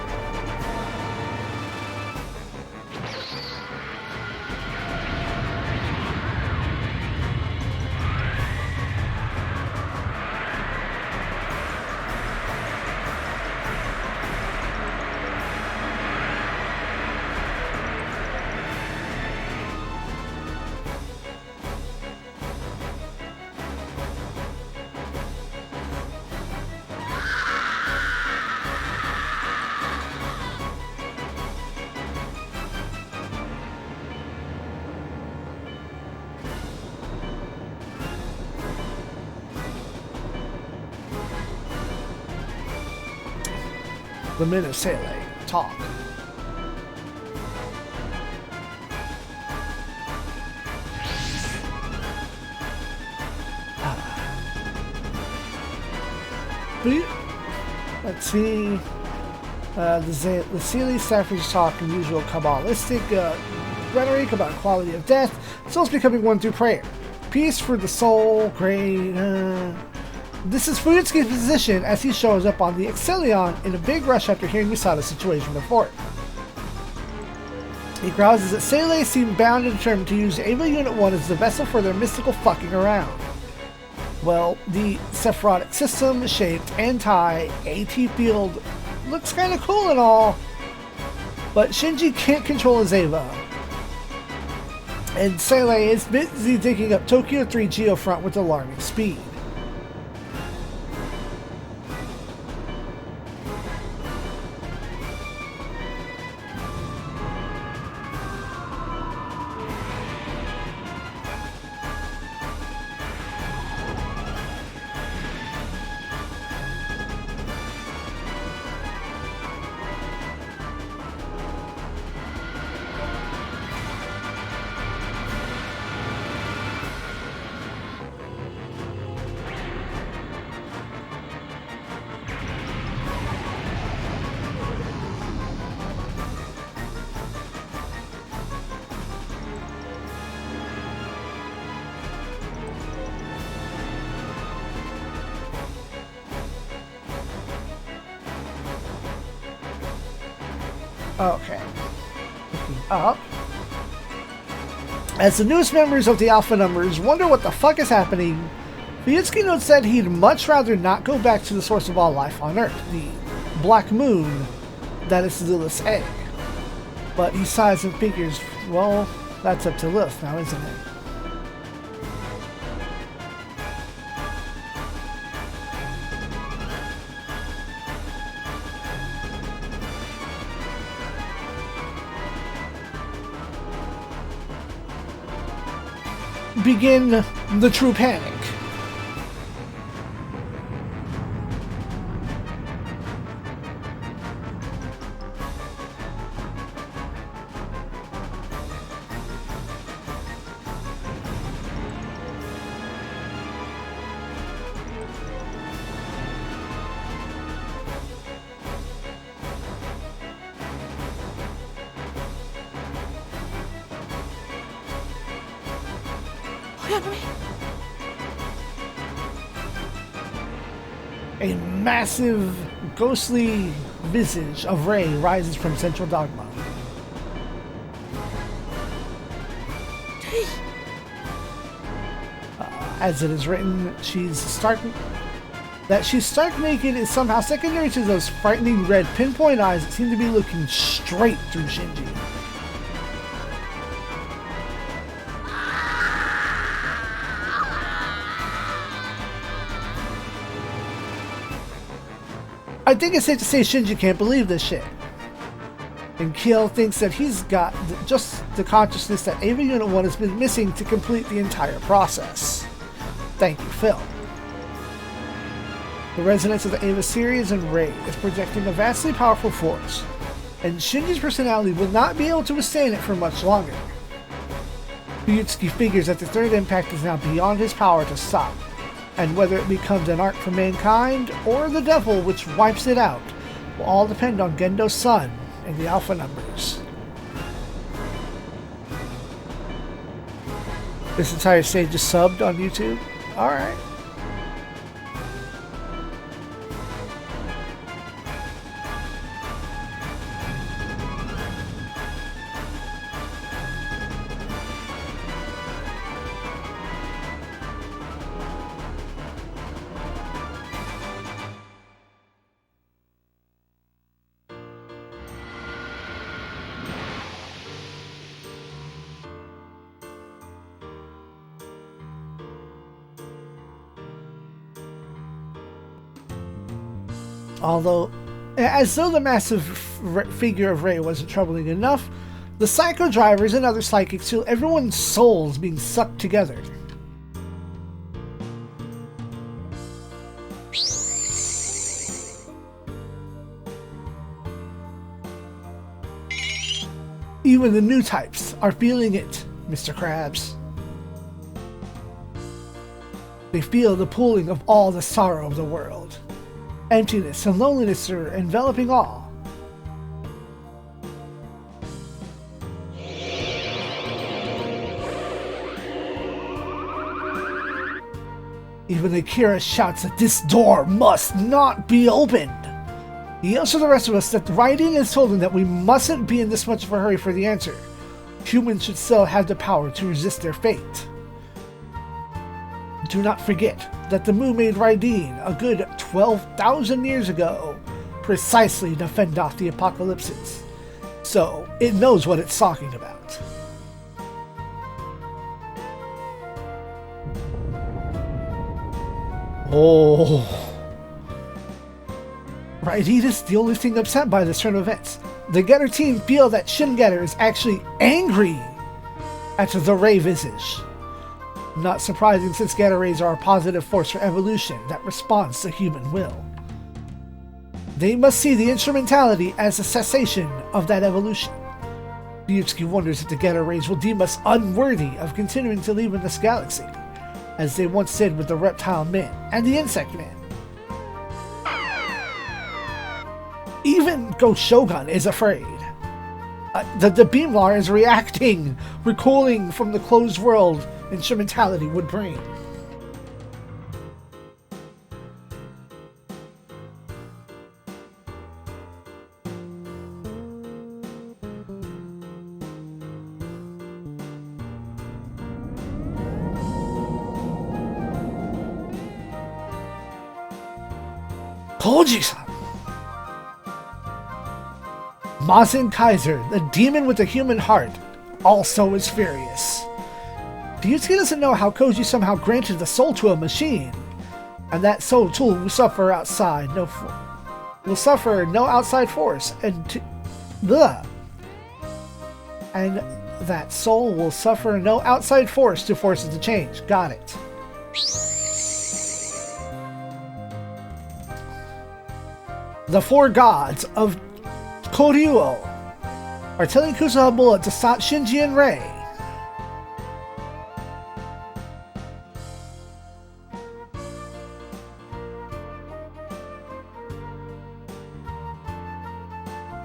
[SPEAKER 1] The men of Seele talk. Let's see. The Seele staffers talk in usual Kabbalistic rhetoric about quality of death, souls becoming one through prayer. Peace for the soul, great. This is Fuyutsuki's position as he shows up on the Ideon in a big rush after hearing Misato's situation before. He grouses that Seele seem bound and determined to use Ava Unit 1 as the vessel for their mystical fucking around. Well, the Sephirotic system-shaped anti-AT field looks kinda cool and all, but Shinji can't control his Ava. And Seele is busy digging up Tokyo 3 Geofront with alarming speed. Okay. Looking up. As the newest members of the Alpha numbers wonder what the fuck is happening, Fuyutsuki notes that he'd much rather not go back to the source of all life on Earth, the Black Moon that is Lilith's egg. But he sighs and figures, well, that's up to Lilith now, isn't it? Begin the true panic. A massive, ghostly visage of Rei rises from Central Dogma. As it is written, she's stark naked is somehow secondary to those frightening red pinpoint eyes that seem to be looking straight through Shinji. I think it's safe to say Shinji can't believe this shit. And Kiel thinks that he's got just the consciousness that Ava Unit 1 has been missing to complete the entire process. Thank you, Phil. The resonance of the Ava series and Rei is projecting a vastly powerful force, and Shinji's personality will not be able to withstand it for much longer. Fuyutsuki figures that the third impact is now beyond his power to stop, and whether it becomes an arc for mankind or the devil which wipes it out will all depend on Gendo's sun and the alpha numbers. This entire stage is subbed on YouTube? Alright. Although, as though the massive figure of Rei wasn't troubling enough, the psycho drivers and other psychics feel everyone's souls being sucked together. Even the new types are feeling it, Mr. Krabs. They feel the pulling of all the sorrow of the world. Emptiness and loneliness are enveloping all. Even Akira shouts that this door must not be opened. He yells to the rest of us that writing has told him that we mustn't be in this much of a hurry for the answer. Humans should still have the power to resist their fate. Do not forget that the Mu made Raiden a good 12,000 years ago, precisely to fend off the apocalypses. So, it knows what it's talking about. Oh. Raiden is the only thing upset by this turn of events. The Getter team feel that Shin Getter is actually angry at the Rei visage. Not surprising, since Getter Rays are a positive force for evolution that responds to human will. They must see the instrumentality as a cessation of that evolution. Fuyutsuki wonders if the Getter Rays will deem us unworthy of continuing to live in this galaxy, as they once did with the Reptile Man and the Insect Man. Even Ghost Shogun is afraid. The Beamlar is reacting, recoiling from the closed world instrumentality would bring. Koji-san! Mazin Kaiser, the demon with a human heart, also is furious. Fuyutsuki doesn't know how Koji somehow granted the soul to a machine, and that soul tool will suffer no outside force, and that soul will suffer no outside force to force it to change. Got it. The four gods of Koryuo are telling Kusahabura to stop Shinji and Rei.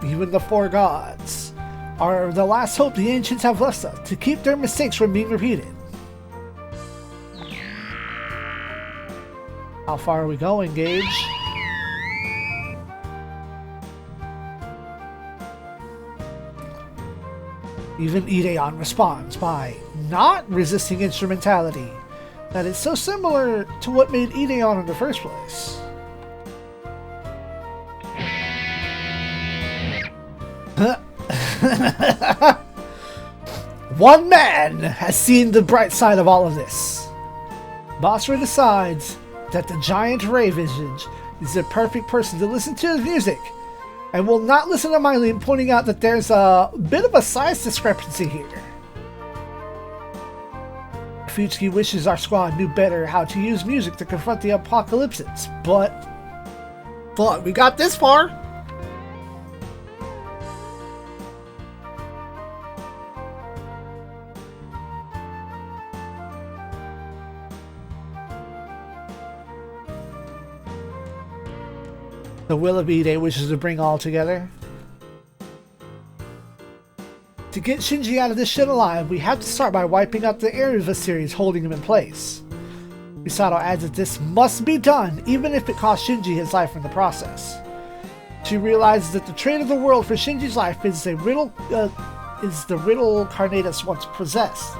[SPEAKER 1] Even the four gods are the last hope the ancients have left us to keep their mistakes from being repeated. How far are we going, Gage? Even Ideon responds by not resisting instrumentality. That is so similar to what made Ideon in the first place. One man has seen the bright side of all of this. Basra decides that the giant Ray Visage is the perfect person to listen to his music, and will not listen to Mylene pointing out that there's a bit of a size discrepancy here. Fuyutsuki wishes our squad knew better how to use music to confront the apocalypses, but we got this far. The will of Ide wishes to bring all together. To get Shinji out of this shit alive, we have to start by wiping out the Eriva series holding him in place. Misato adds that this must be done, even if it costs Shinji his life in the process. She realizes that the trade of the world for Shinji's life is the riddle Carnatus once possessed,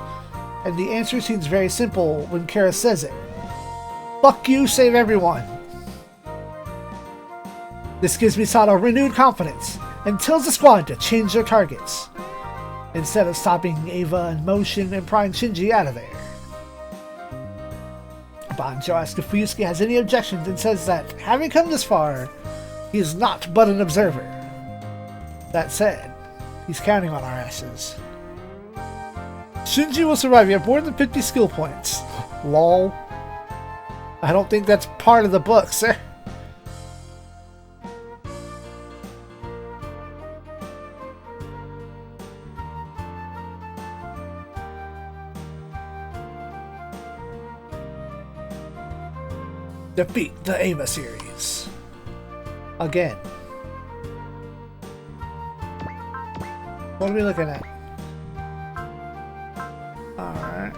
[SPEAKER 1] and the answer seems very simple when Kara says it. Fuck you, save everyone. This gives Misato renewed confidence and tells the squad to change their targets, instead of stopping Eva in motion and prying Shinji out of there. Banjo asks if Fuyutsuki has any objections and says that, having come this far, he is not but an observer. That said, he's counting on our asses. Shinji will survive. You have more than 50 skill points. Lol. I don't think that's part of the book, sir. Defeat the Ava series. Again. What are we looking at? Alright.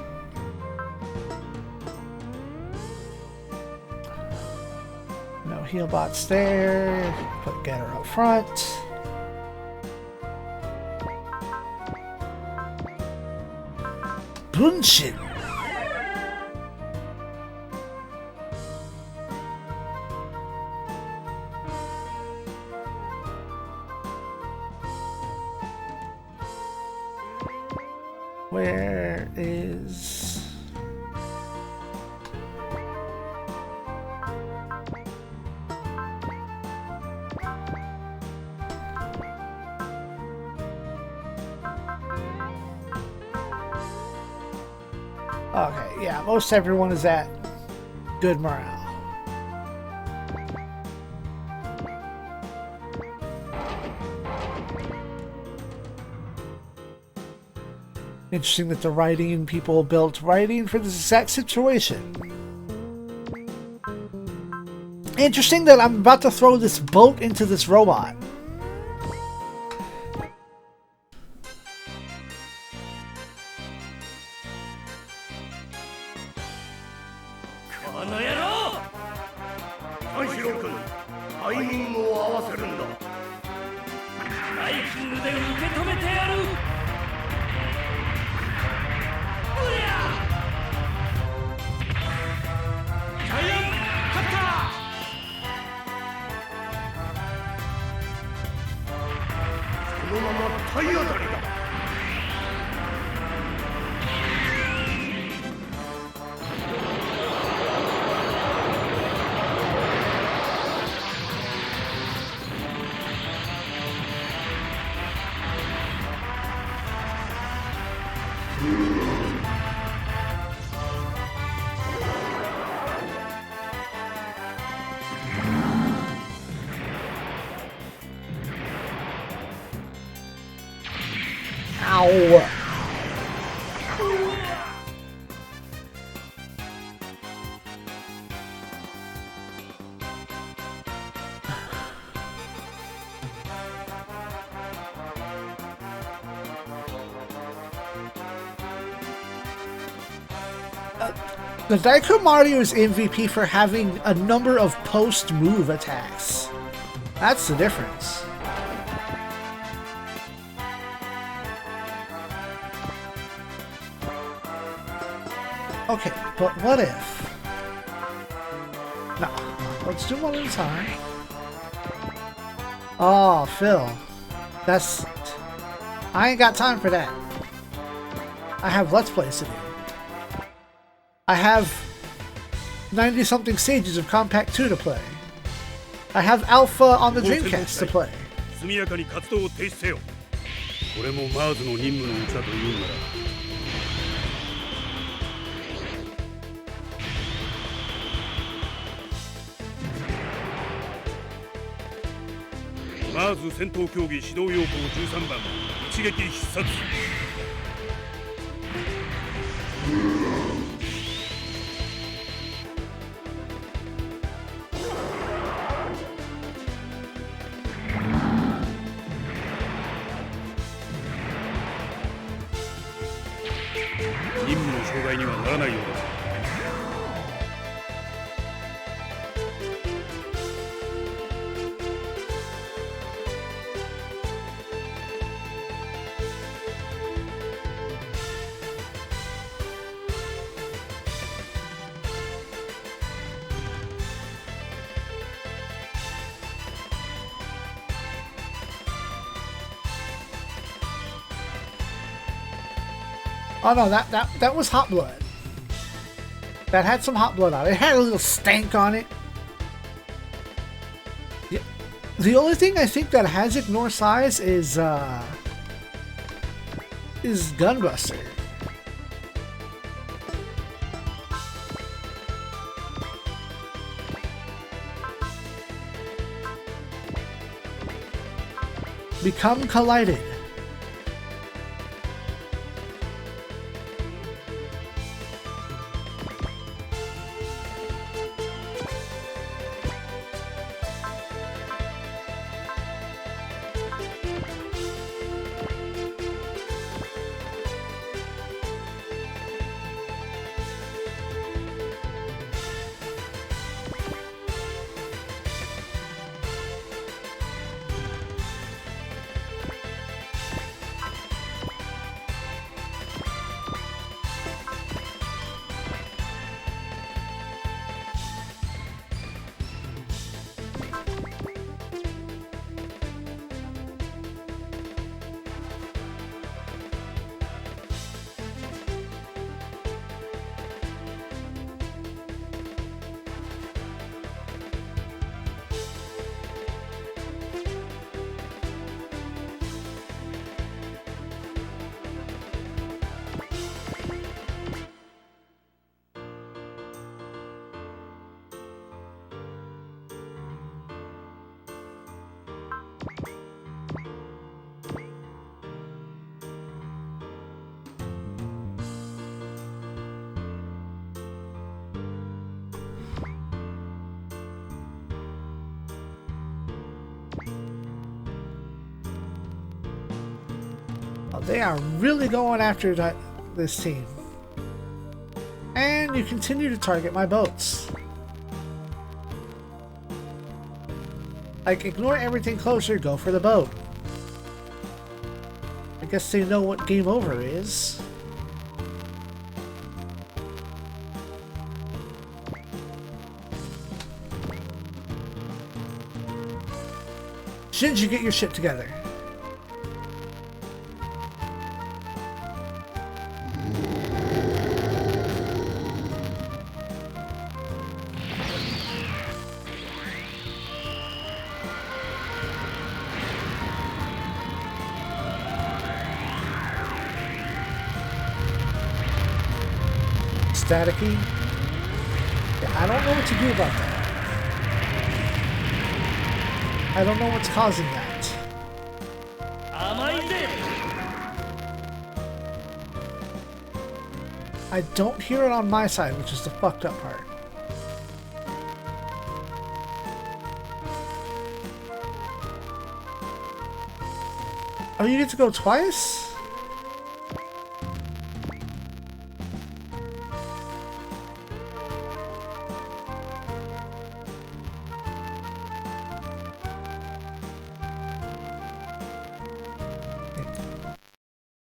[SPEAKER 1] No heal bots there. Put Getter up front. Bunshin. Where is... Okay, yeah, most everyone is at good morale. Interesting that the writing people built writing for this exact situation. Interesting that I'm about to throw this boat into this robot. Ow! The Daiko Mario is MVP for having a number of post-move attacks. That's the difference. Okay, but what if... No, let's do one at a time. Oh, Phil. That's... I ain't got time for that. I have Let's Plays to do. I have 90-something stages of Compact 2 to play. I have Alpha on the Dreamcast to play.
[SPEAKER 4] 速やかに活動を停止せよ。これもマーズの任務のうちだというなら。マーズ戦闘競技指導要項13番一撃必殺。任務の障害にはならないようだ。
[SPEAKER 1] Oh no, that was hot blood. That had some hot blood on it. It had a little stank on it. Yeah. The only thing I think that has ignore size is Gunbuster. Become collided. They are really going after this team. And you continue to target my boats. Like, ignore everything closer, go for the boat. I guess they know what game over is. Shinji, get your shit together. staticky. Yeah, I don't know what to do about that. I don't know what's causing that. I don't hear it on my side, which is the fucked up part. Oh, you get to go twice?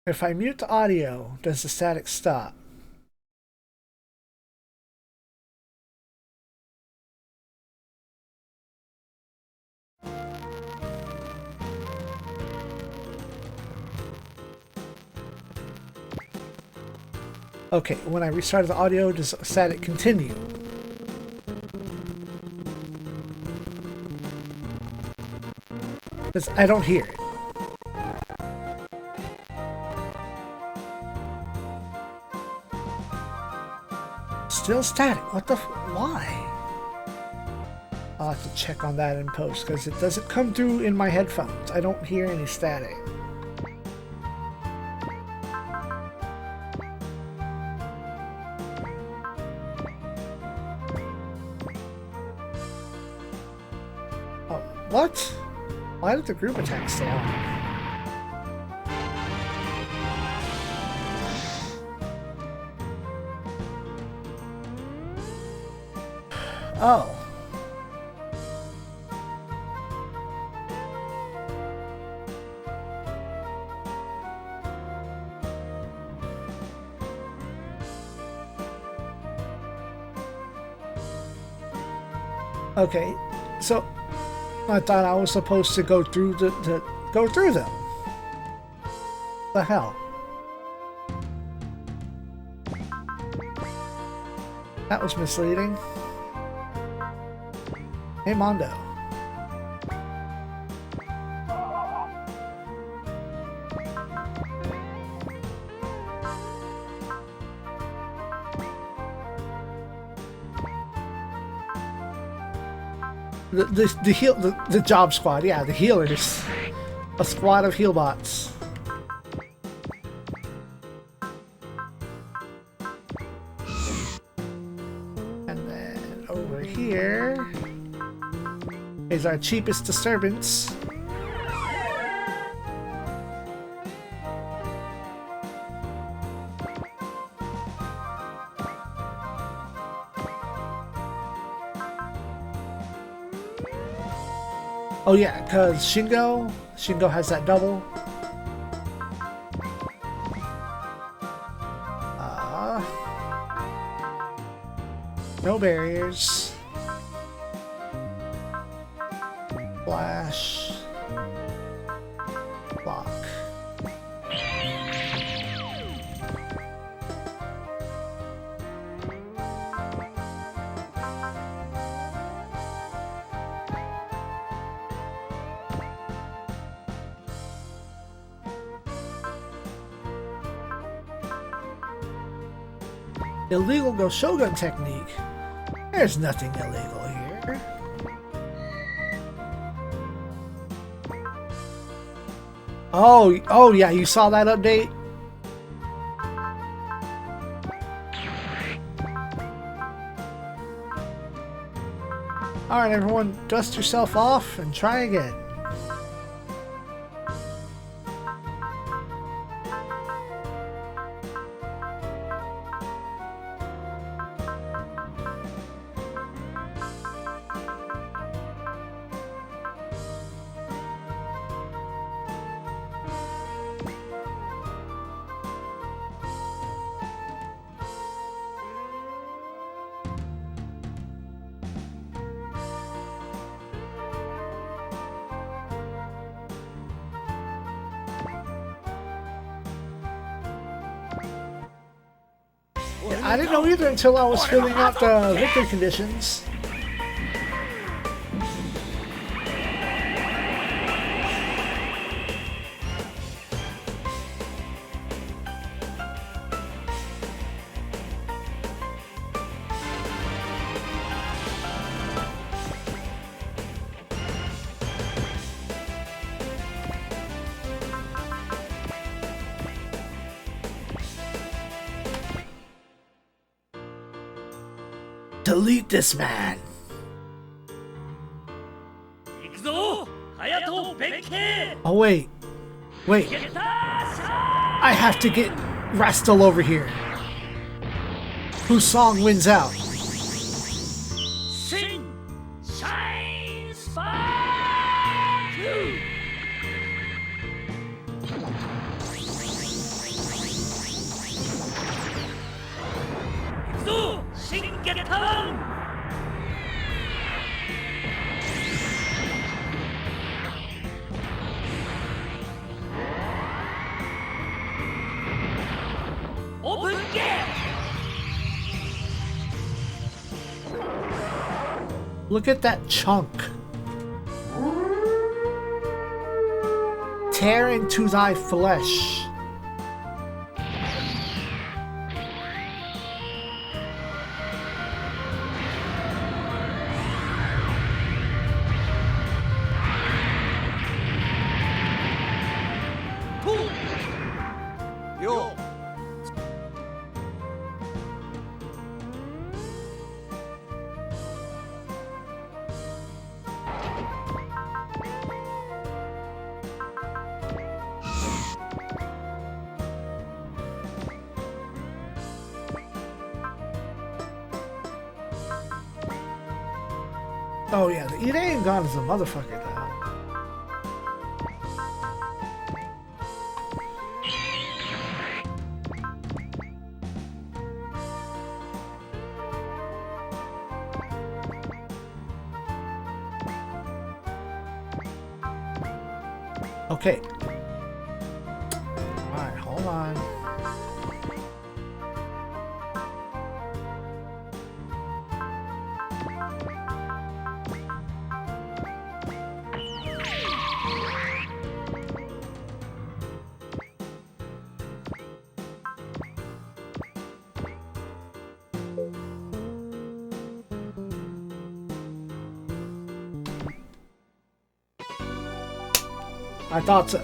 [SPEAKER 1] If I mute the audio, does the static stop? Okay, when I restarted the audio, does static continue? Because I don't hear it. Still static. What the why? I'll have to check on that in post because it doesn't come through in my headphones. I don't hear any static. Oh, what? Why did the group attack stay on? Oh. Okay, so I thought I was supposed to go through them. The hell? That was misleading. Hey, Mondo. The job squad, yeah, the healers. A squad of healbots. And then over here is our cheapest disturbance. Oh yeah, because Shingo has that double. No barriers. Flash. Block. Illegal go Shogun technique. There's nothing illegal here. Oh yeah, you saw that update? Alright everyone, dust yourself off and try again. I didn't know either until I was filling out the victory conditions. delete this man.
[SPEAKER 5] 行くぞ隼人弁慶
[SPEAKER 1] Oh, wait. Wait.
[SPEAKER 5] ゲッターシャー
[SPEAKER 1] I have to get Rastal over here. Whose song wins out?
[SPEAKER 5] シンシャインスパーク 行くぞシンゲッター オープンゲー
[SPEAKER 1] Look at that chunk. Tear into thy flesh.
[SPEAKER 2] Yo.
[SPEAKER 1] Oh yeah, the Ideon Gundams is a motherfucker though. Okay. Alright, hold on. I thought so.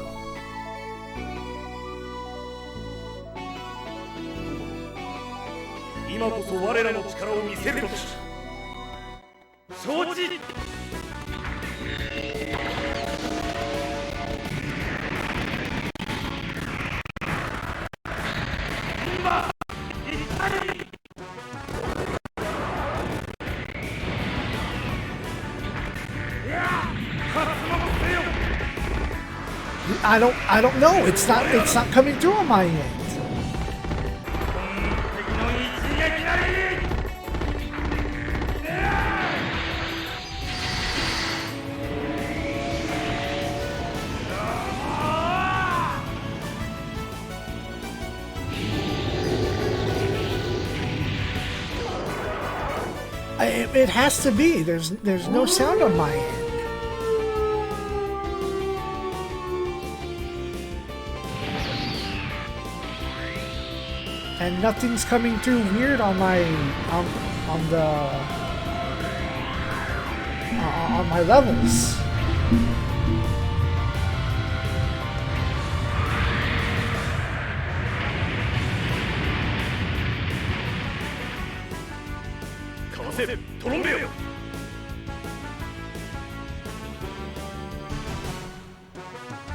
[SPEAKER 4] 今こそ我らの力を見せる時承知
[SPEAKER 1] I don't know. It's not coming through on my end. It has to be. There's no sound on my end. And nothing's coming through weird on my on my levels.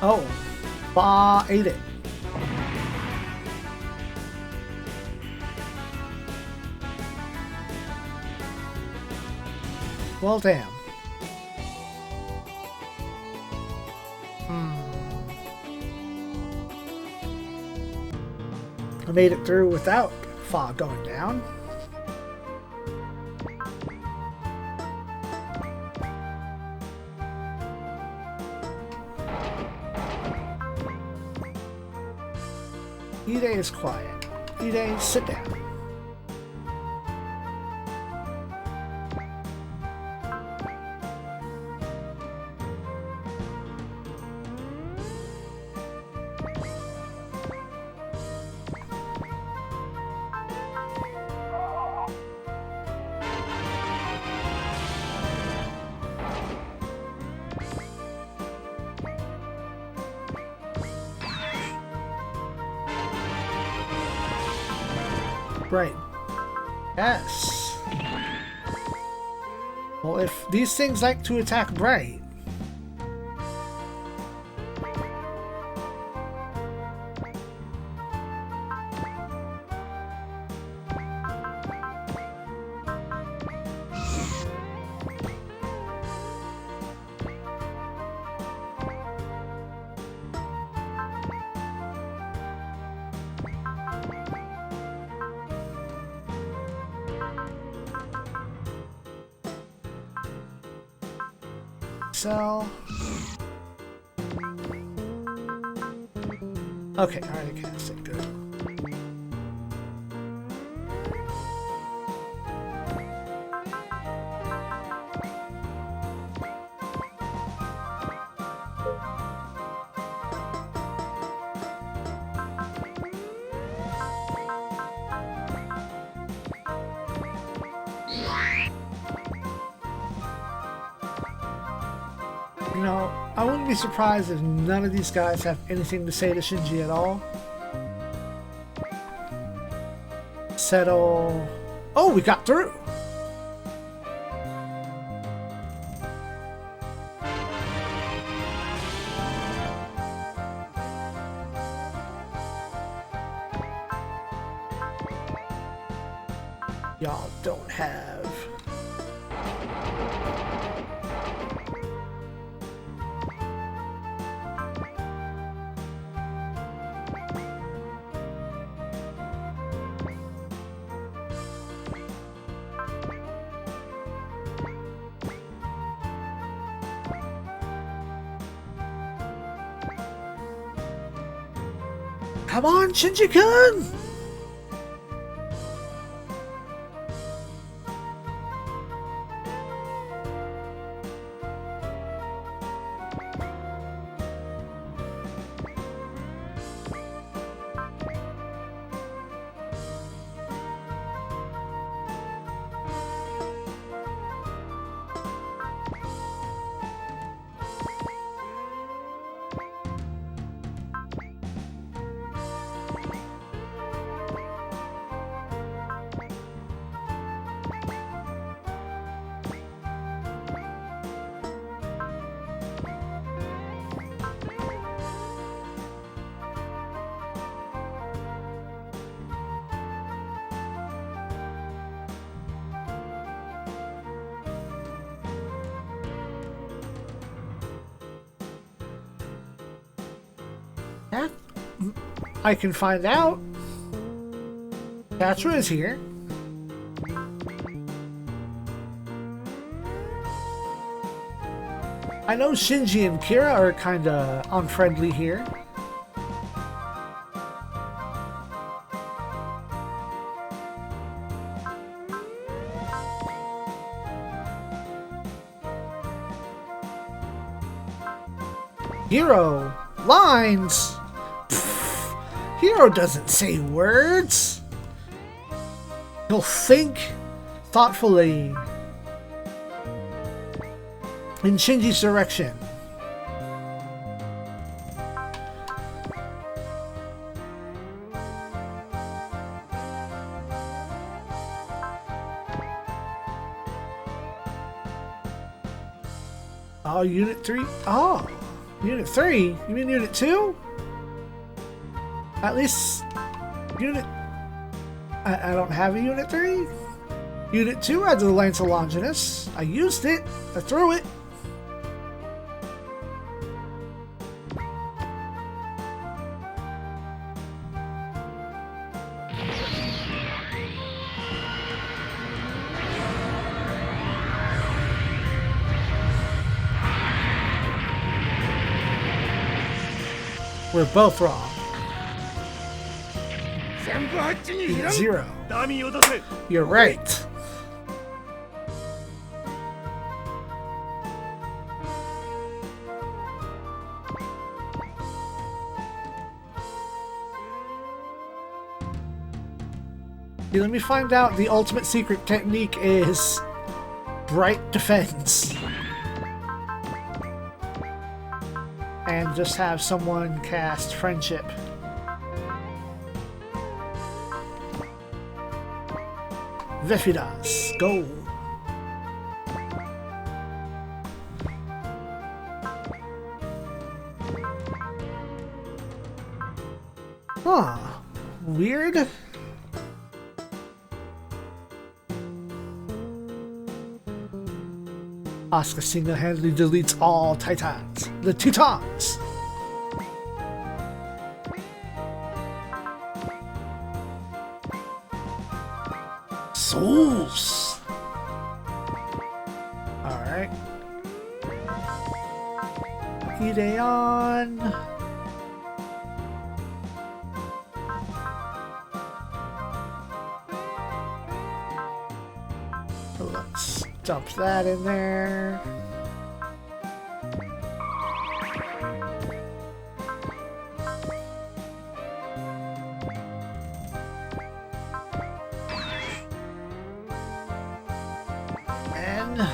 [SPEAKER 1] Oh, ate it. Well, damn. I made it through without fog going down. Ide is quiet. Ide, sit down. Right. Yes. Well, if these things like to attack bright. Sell. Okay, alright, I can't say good. You know, I wouldn't be surprised if none of these guys have anything to say to Shinji at all. Settle. Oh, we got through! Y'all don't have... Come on, Shinji-kun! Yeah, I can find out. Katra is here. I know Shinji and Kira are kinda unfriendly here. Hero! Lines! Pfft, Hero doesn't say words! He'll think thoughtfully in Shinji's direction. Oh, Unit 3? Oh! Unit 3? You mean Unit 2? At least... Unit... I don't have a Unit 3? Unit 2 had the Lance of Longinus. I used it. I threw it. We're both wrong. Unit 0. You're right. Okay, let me find out. The ultimate secret technique is Bright Defense. And just have someone cast Friendship. Vefidas, go. Huh. Weird. Asuka single-handedly deletes all Titans. The Teutons! Souls! Alright. Ideon. Let's dump that in there. And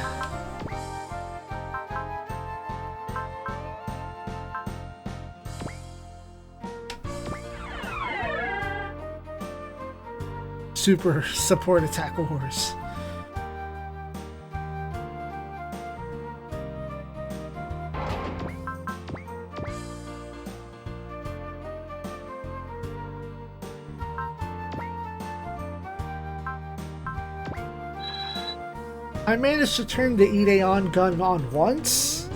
[SPEAKER 1] super support attack wars. I managed to turn the Ideon gun on once,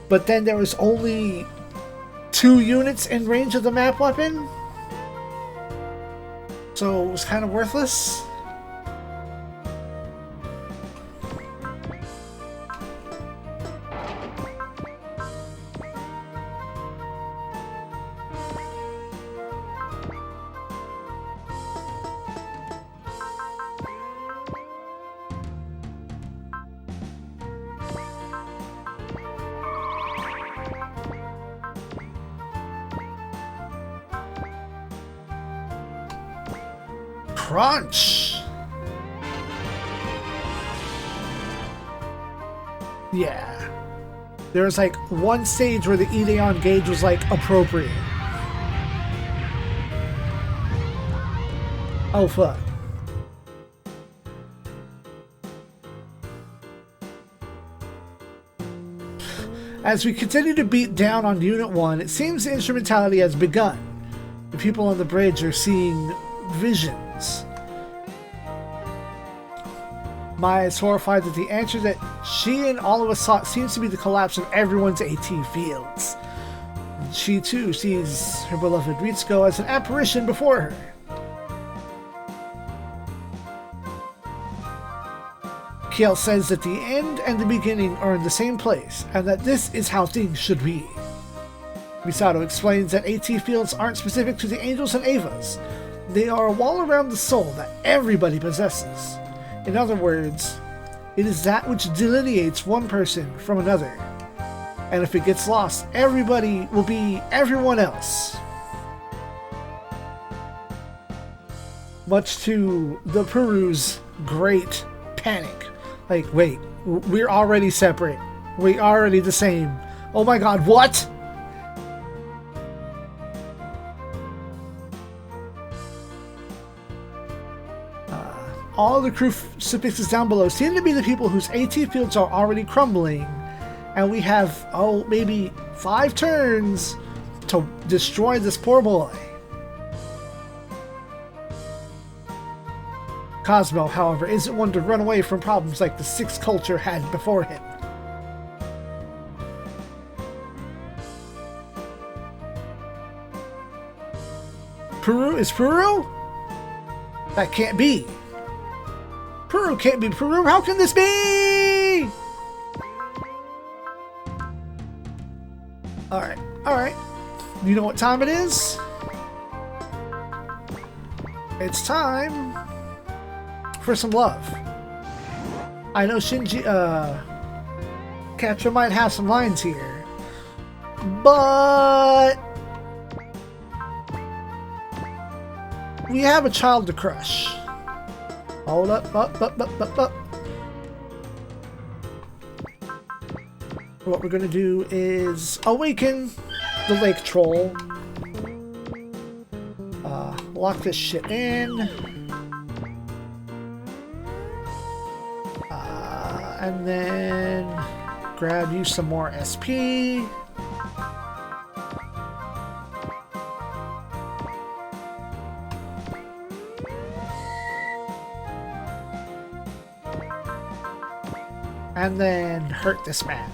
[SPEAKER 1] but then there was only 2 units in range of the map weapon, so it was kind of worthless. Crunch! Yeah. There was like one stage where the Ideon gauge was like appropriate. Oh fuck. As we continue to beat down on Unit 1, it seems the instrumentality has begun. The people on the bridge are seeing visions. Maya is horrified that the answer that she and all of us sought seems to be the collapse of everyone's AT fields. She too sees her beloved Ritsuko as an apparition before her. Kiel says that the end and the beginning are in the same place, and that this is how things should be. Misato explains that AT fields aren't specific to the angels and Evas. They are a wall around the soul that everybody possesses. In other words, it is that which delineates one person from another. And if it gets lost, everybody will be everyone else. Much to the Peru's great panic. Like, wait, we're already separate. We're already the same. Oh my god, what? All the crucifixes down below seem to be the people whose AT fields are already crumbling. And we have, maybe 5 turns to destroy this poor boy. Cosmo, however, isn't one to run away from problems like the 6th culture had before him. Peru is Peru? That can't be. Peru can't be Peru. How can this be? Alright, alright. You know what time it is? It's time for some love. I know Shinji, Catcher might have some lines here, but we have a child to crush. Hold up. What we're gonna do is awaken the lake troll. Lock this shit in. And then grab you some more SP. and then hurt this man.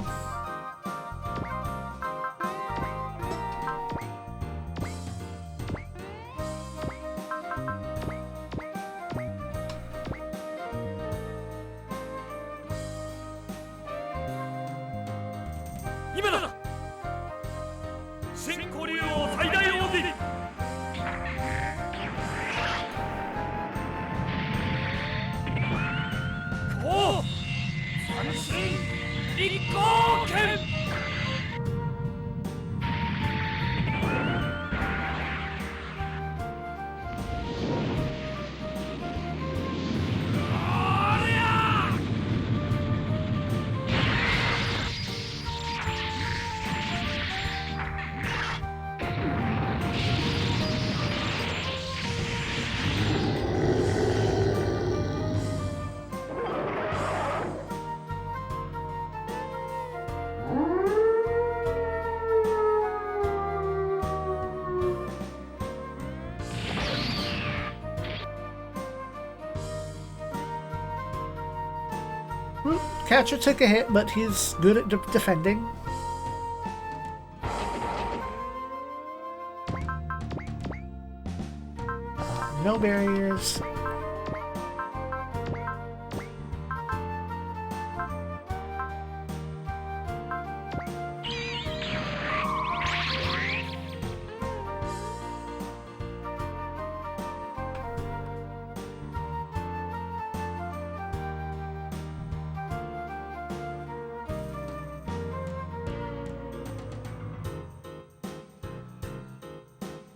[SPEAKER 1] Catcher took a hit, but he's good at defending. No barriers.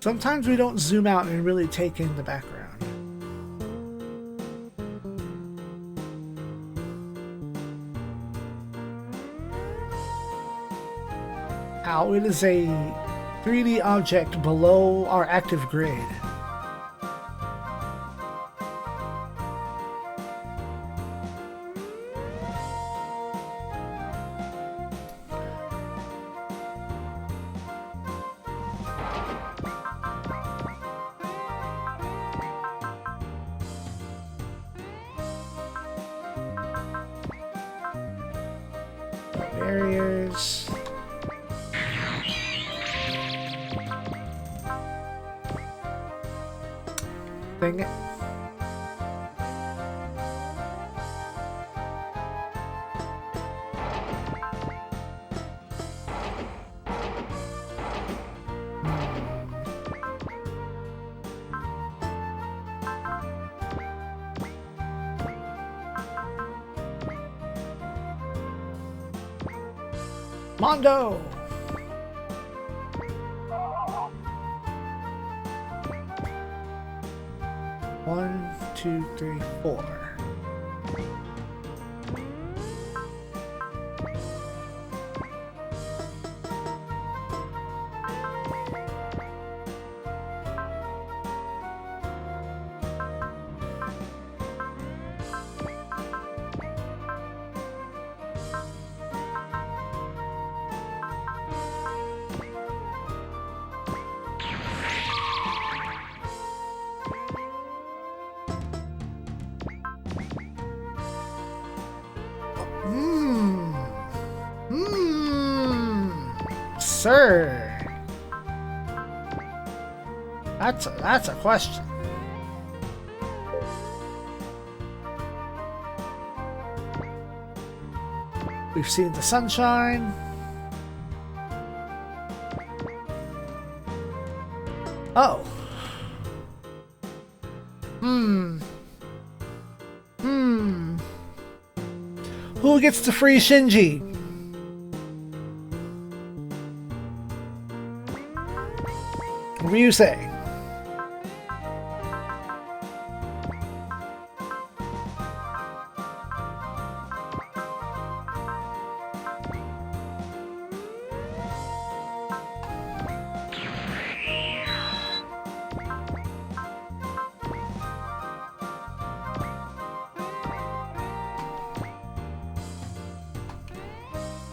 [SPEAKER 1] Sometimes we don't zoom out and really take in the background. Ow, it is a 3D object below our active grid. Barriers. Dang it. Mondo! One, two, three, four. Sir, that's a question. We've seen the sunshine. Oh. Who gets to free Shinji? What do you say?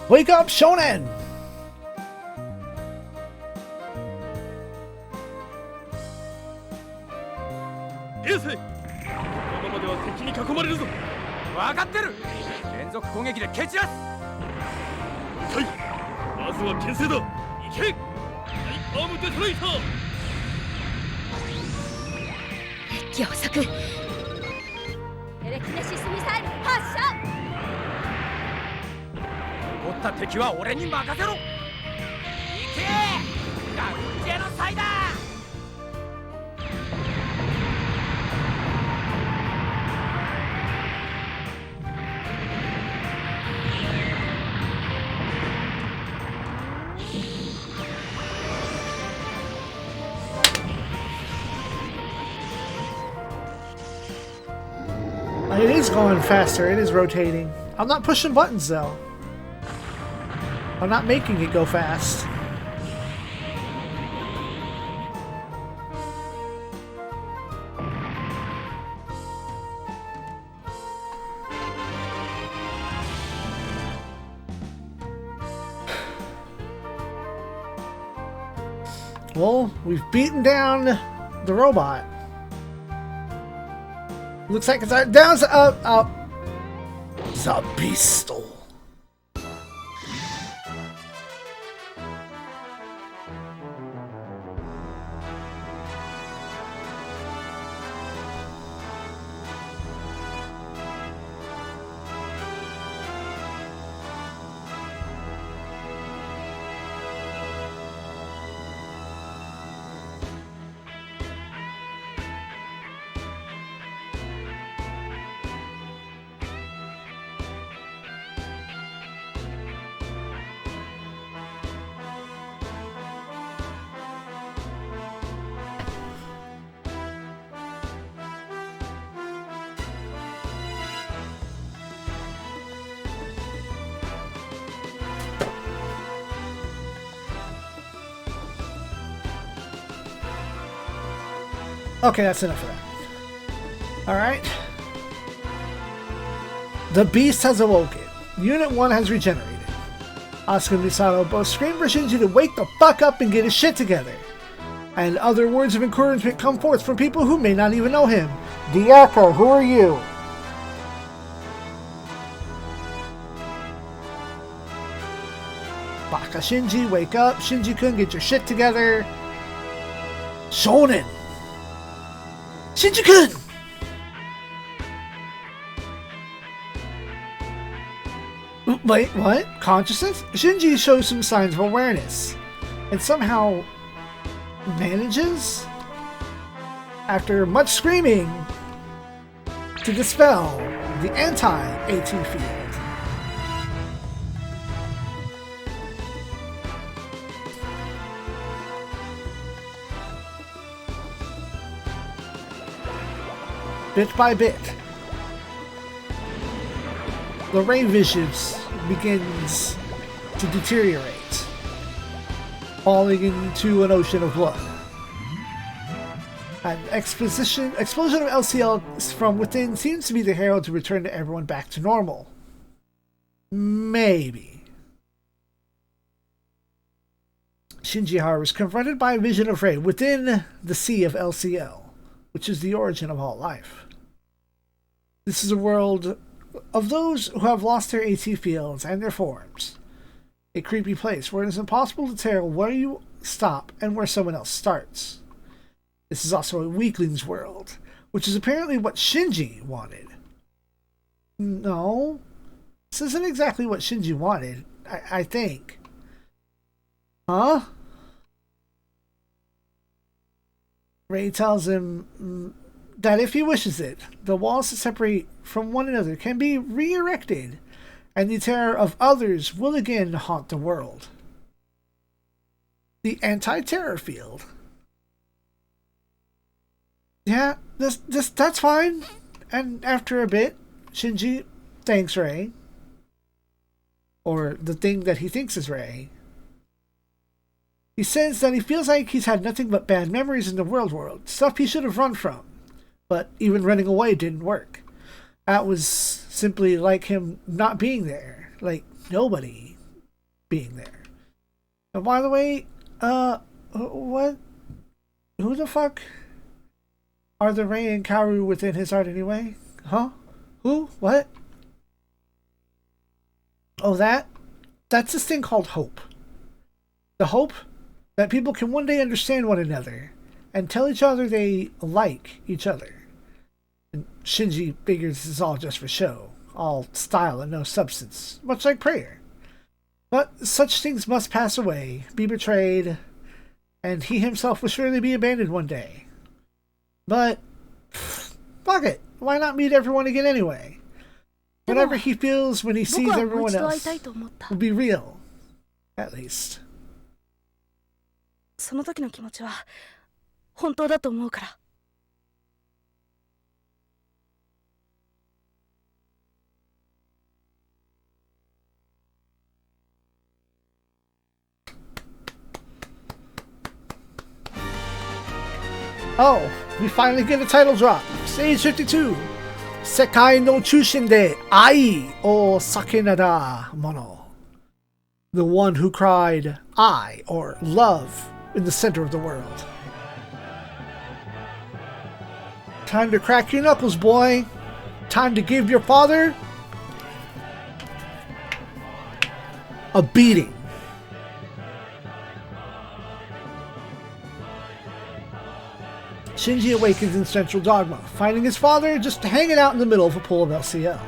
[SPEAKER 1] Wake up, Shonen!
[SPEAKER 2] 分かってる。連続攻撃で蹴散らす。
[SPEAKER 4] 了解。まずは牽制だ。行け。ハイアームデトネーター。
[SPEAKER 6] 予測テレキネシスミサイル発射。
[SPEAKER 2] 残った敵は俺に任せろ。行けガウンジェノサイダー。
[SPEAKER 1] It is going faster. It is rotating. I'm not pushing buttons though. I'm not making it go fast. Well, we've beaten down the robot. Looks like it's down up. The Beastle. Okay, that's enough of that. Alright. The beast has awoken. Unit 1 has regenerated. Asuka and Misato both scream for Shinji to wake the fuck up and get his shit together. And other words of encouragement come forth from people who may not even know him. Diaka, who are you? Baka Shinji, wake up. Shinji-kun, get your shit together. Shonen! Shinji-kun! Wait, what? Consciousness? Shinji shows some signs of awareness, and somehow manages, after much screaming, to dispel the anti-AT field. Bit by bit, the ray visions begins to deteriorate, falling into an ocean of blood. An explosion of LCL from within seems to be the herald to return to everyone back to normal. Maybe. Shinji, however, is confronted by a vision of Rei within the sea of LCL, which is the origin of all life. This is a world of those who have lost their AT fields and their forms. A creepy place where it is impossible to tell where you stop and where someone else starts. This is also a weakling's world, which is apparently what Shinji wanted. No, this isn't exactly what Shinji wanted, I think. Huh? Rei tells him that if he wishes it, the walls that separate from one another can be re-erected, and the terror of others will again haunt the world. The anti-terror field. Yeah, that's fine. And after a bit, Shinji thanks Rei, or the thing that he thinks is Rei. He says that he feels like he's had nothing but bad memories in the world, stuff he should have run from. But even running away didn't work. That was simply like him not being there. Like, nobody being there. And by the way, what? Who the fuck are the Rei and Kaoru within his heart anyway? Huh? Who? What? Oh, that's this thing called hope. The hope that people can one day understand one another and tell each other they like each other. And Shinji figures this is all just for show, all style and no substance, much like prayer. But such things must pass away, be betrayed, and he himself will surely be abandoned one day. But, fuck it, why not meet everyone again anyway? Whatever he feels when he sees everyone else will be real, at least.
[SPEAKER 5] その時の気持ちは本当だと思うから。
[SPEAKER 1] Oh, we finally get a title drop. Stage 52. Sekai no chushin de ai o sakenada mono. The one who cried I, or love, in the center of the world. Time to crack your knuckles, boy. Time to give your father a beating. Shinji awakens in Central Dogma, finding his father just hanging out in the middle of a pool of LCL.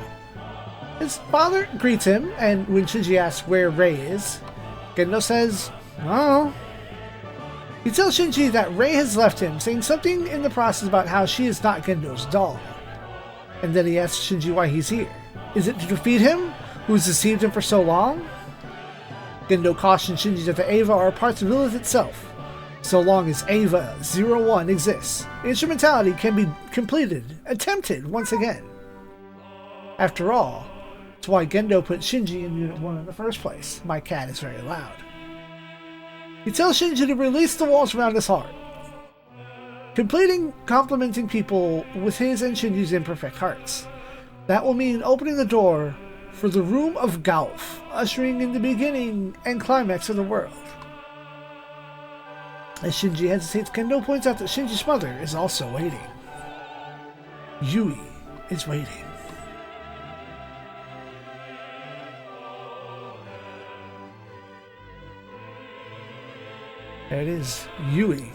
[SPEAKER 1] His father greets him, and when Shinji asks where Rei is, Gendo says, "Oh." He tells Shinji that Rei has left him, saying something in the process about how she is not Gendo's doll. And then he asks Shinji why he's here. Is it to defeat him, who has deceived him for so long? Gendo cautions Shinji that the Eva are parts of Lilith itself. So long as Eva 01 exists, instrumentality can be completed, attempted once again. After all, it's why Gendo put Shinji in Unit 1 in the first place. My cat is very loud. He tells Shinji to release the walls around his heart, completing complimenting people with his and Shinji's imperfect hearts. That will mean opening the door for the Room of Golf, ushering in the beginning and climax of the world. As Shinji hesitates, Gendo points out that Shinji's mother is also waiting. Yui is waiting. There it is, Yui.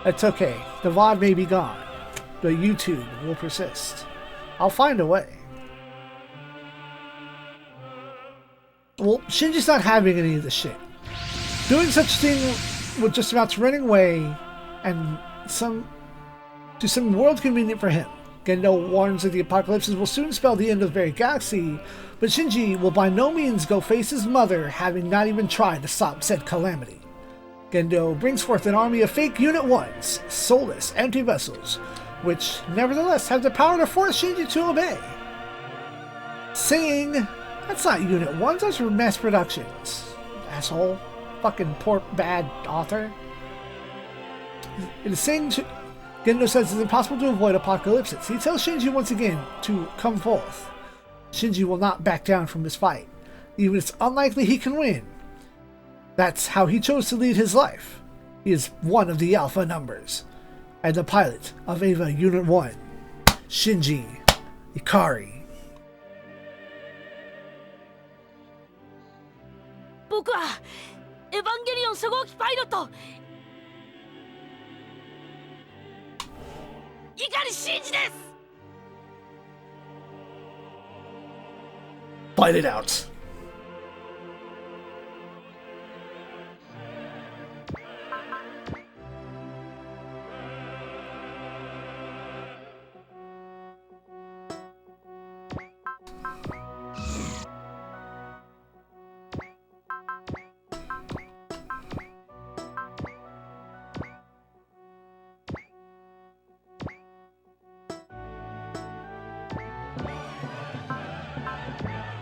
[SPEAKER 1] That's okay. The VOD may be gone, but YouTube will persist. I'll find a way. Well, Shinji's not having any of this shit. Doing such thing with just about running away and some world convenient for him. Gendo warns that the apocalypses will soon spell the end of the very galaxy, but Shinji will by no means go face his mother, having not even tried to stop said calamity. Gendo brings forth an army of fake Unit 1s, soulless, empty vessels, which nevertheless have the power to force Shinji to obey. Saying, "That's not Unit 1s, those are mass productions. Asshole. Fucking poor, bad author." It is saying Gendo says it's impossible to avoid apocalypses. He tells Shinji once again to come forth. Shinji will not back down from his fight, even if it's unlikely he can win. That's how he chose to lead his life. He is one of the alpha numbers, and the pilot of Eva Unit 1, Shinji Ikari.
[SPEAKER 5] 僕はエヴァンゲリオン初号機パイロット碇シンジです。
[SPEAKER 1] Fight it out.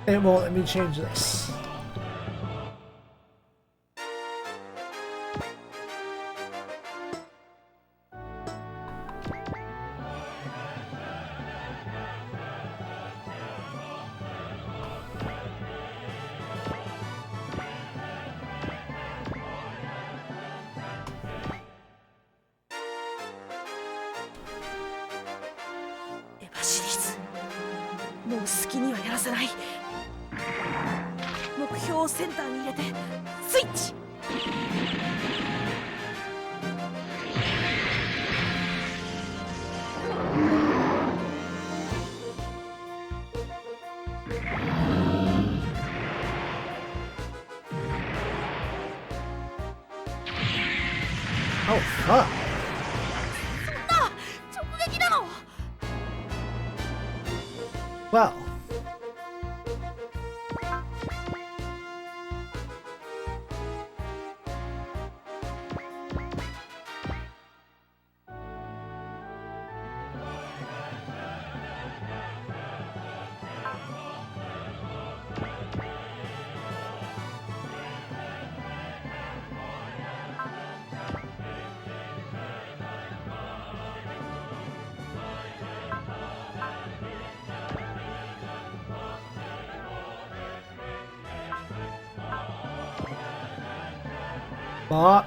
[SPEAKER 1] It won't let me change this.
[SPEAKER 6] もう好きにはやらせない。目標をセンターに入れてスイッチ。
[SPEAKER 1] Oh, fuck.
[SPEAKER 6] 直撃なの。
[SPEAKER 1] Well. But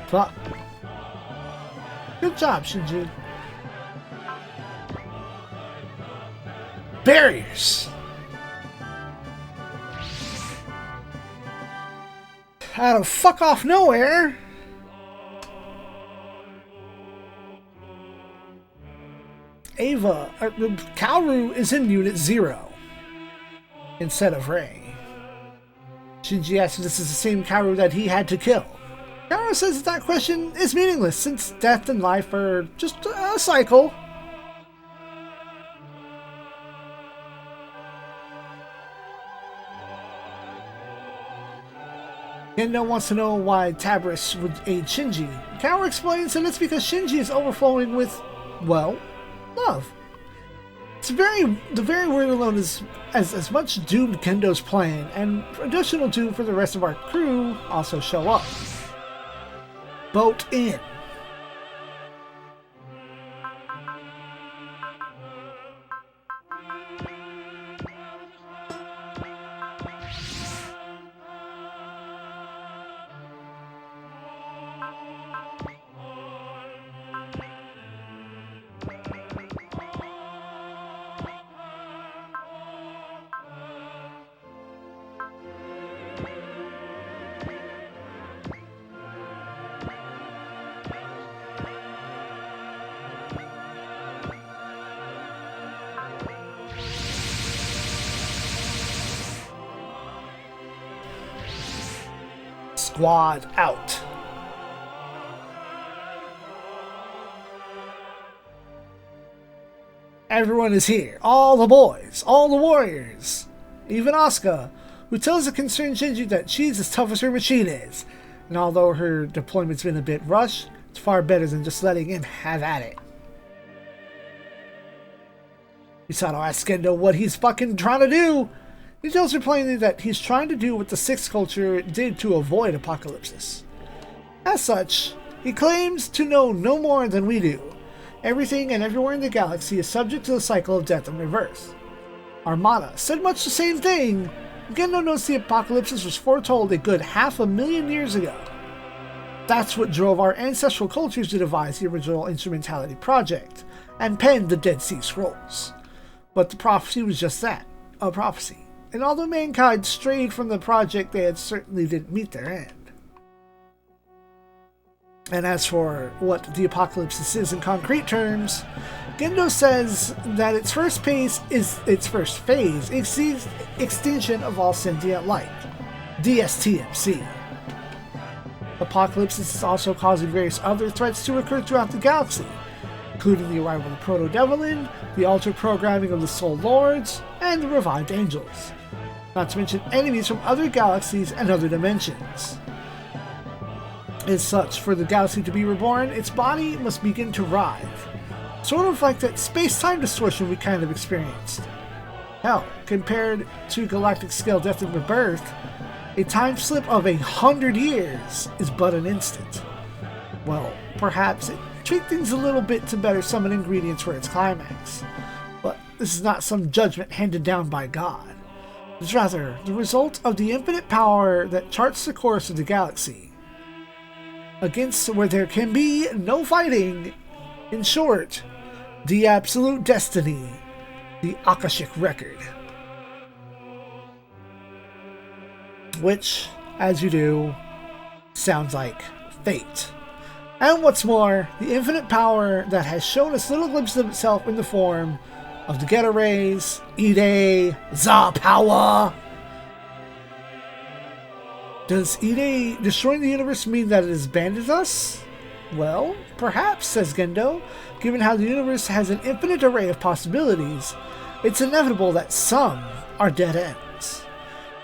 [SPEAKER 1] fuck. Good job, Shinji. Barriers. Out of fuck off nowhere. Kaoru is in Unit 0 instead of Rei. Shinji asks if this is the same Kaoru that he had to kill. Kaoru says that question is meaningless since death and life are just a cycle. Gendo wants to know why Tabris would aid Shinji. Kaoru explains that it's because Shinji is overflowing with, well, love. It's the very word alone is as much doom Gendo's plan, and additional doom for the rest of our crew also show up. Boat in. Squad out. Everyone is here. All the boys, all the warriors, even Asuka, who tells the concerned Shinji that she's as tough as her machine is. And although her deployment's been a bit rushed, it's far better than just letting him have at it. Misato asks Gendo what he's fucking trying to do. He tells her plainly that he's trying to do what the Sixth Culture did to avoid apocalypses. As such, he claims to know no more than we do. Everything and everywhere in the galaxy is subject to the cycle of death and rebirth. Armada said much the same thing. Gendo knows the apocalypse was foretold a good 500,000 years ago. That's what drove our ancestral cultures to devise the original Instrumentality Project, and pen the Dead Sea Scrolls. But the prophecy was just that, a prophecy. And although mankind strayed from the project, they certainly didn't meet their end. And as for what the apocalypse is in concrete terms, Gendo says that its first phase is the extinction of all sentient life, DSTMC. Apocalypse is also causing various other threats to occur throughout the galaxy, including the arrival of the Proto-Devlin, the altered programming of the Soul Lords, and the revived angels. Not to mention enemies from other galaxies and other dimensions. As such, for the galaxy to be reborn, its body must begin to writhe. Sort of like that space-time distortion we kind of experienced. Hell, compared to galactic scale death and rebirth, a time slip of 100 years is but an instant. Well, perhaps it tweaked things a little bit to better summon ingredients for its climax. But this is not some judgment handed down by God. is rather the result of the infinite power that charts the course of the galaxy, against where there can be no fighting. In short, the absolute destiny, the Akashic record. Which, as you do, sounds like fate. And what's more, the infinite power that has shown us little glimpses of itself in the form of the Geta Rays, Ide, Za Power. Does Ide destroying the universe mean that it has abandoned us? Well, perhaps, says Gendo. Given how the universe has an infinite array of possibilities, it's inevitable that some are dead ends.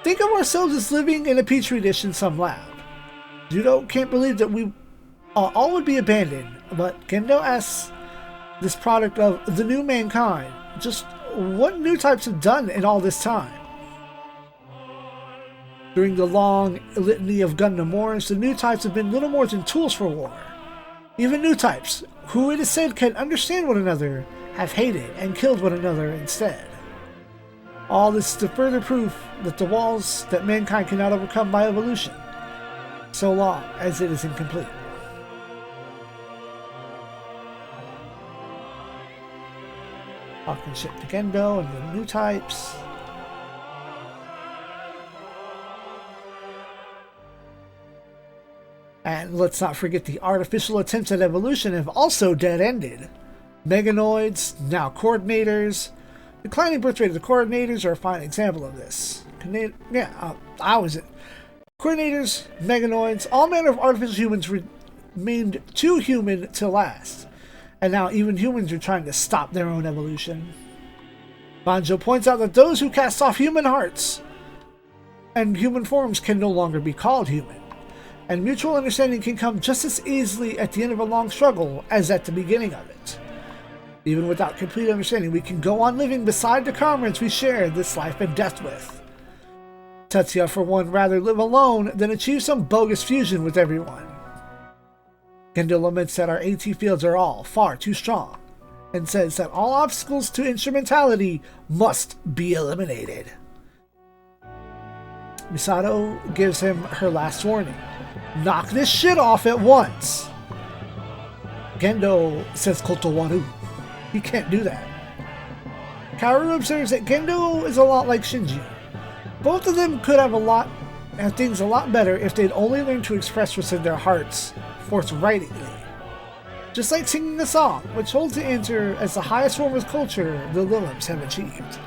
[SPEAKER 1] Think of ourselves as living in a petri dish in some lab. Judo can't believe that we all would be abandoned, but Gendo asks this product of the new mankind just what new types have done in all this time. During the long litany of Gundam wars, the new types have been little more than tools for war. Even new types, who it is said can understand one another, have hated and killed one another instead. All this is the further proof that the walls that mankind cannot overcome by evolution, so long as it is incomplete. Talking ship to Gendo and the new types. And let's not forget the artificial attempts at evolution have also dead-ended. Meganoids, now coordinators. Declining birth rate of the coordinators are a fine example of this. Coordinators, meganoids, all manner of artificial humans remained too human to last. And now even humans are trying to stop their own evolution. Banjo points out that those who cast off human hearts and human forms can no longer be called human. And mutual understanding can come just as easily at the end of a long struggle as at the beginning of it. Even without complete understanding, we can go on living beside the comrades we share this life and death with. Tetsuya, for one, rather live alone than achieve some bogus fusion with everyone. Gendo laments that our AT fields are all far too strong, and says that all obstacles to instrumentality must be eliminated. Misato gives him her last warning. Knock this shit off at once! Gendo says Kotowaru. He can't do that. Kaoru observes that Gendo is a lot like Shinji. Both of them could have things a lot better if they'd only learned to express what's in their hearts forthrightly. Just like singing a song, which holds the answer as the highest form of culture the Lilims have achieved.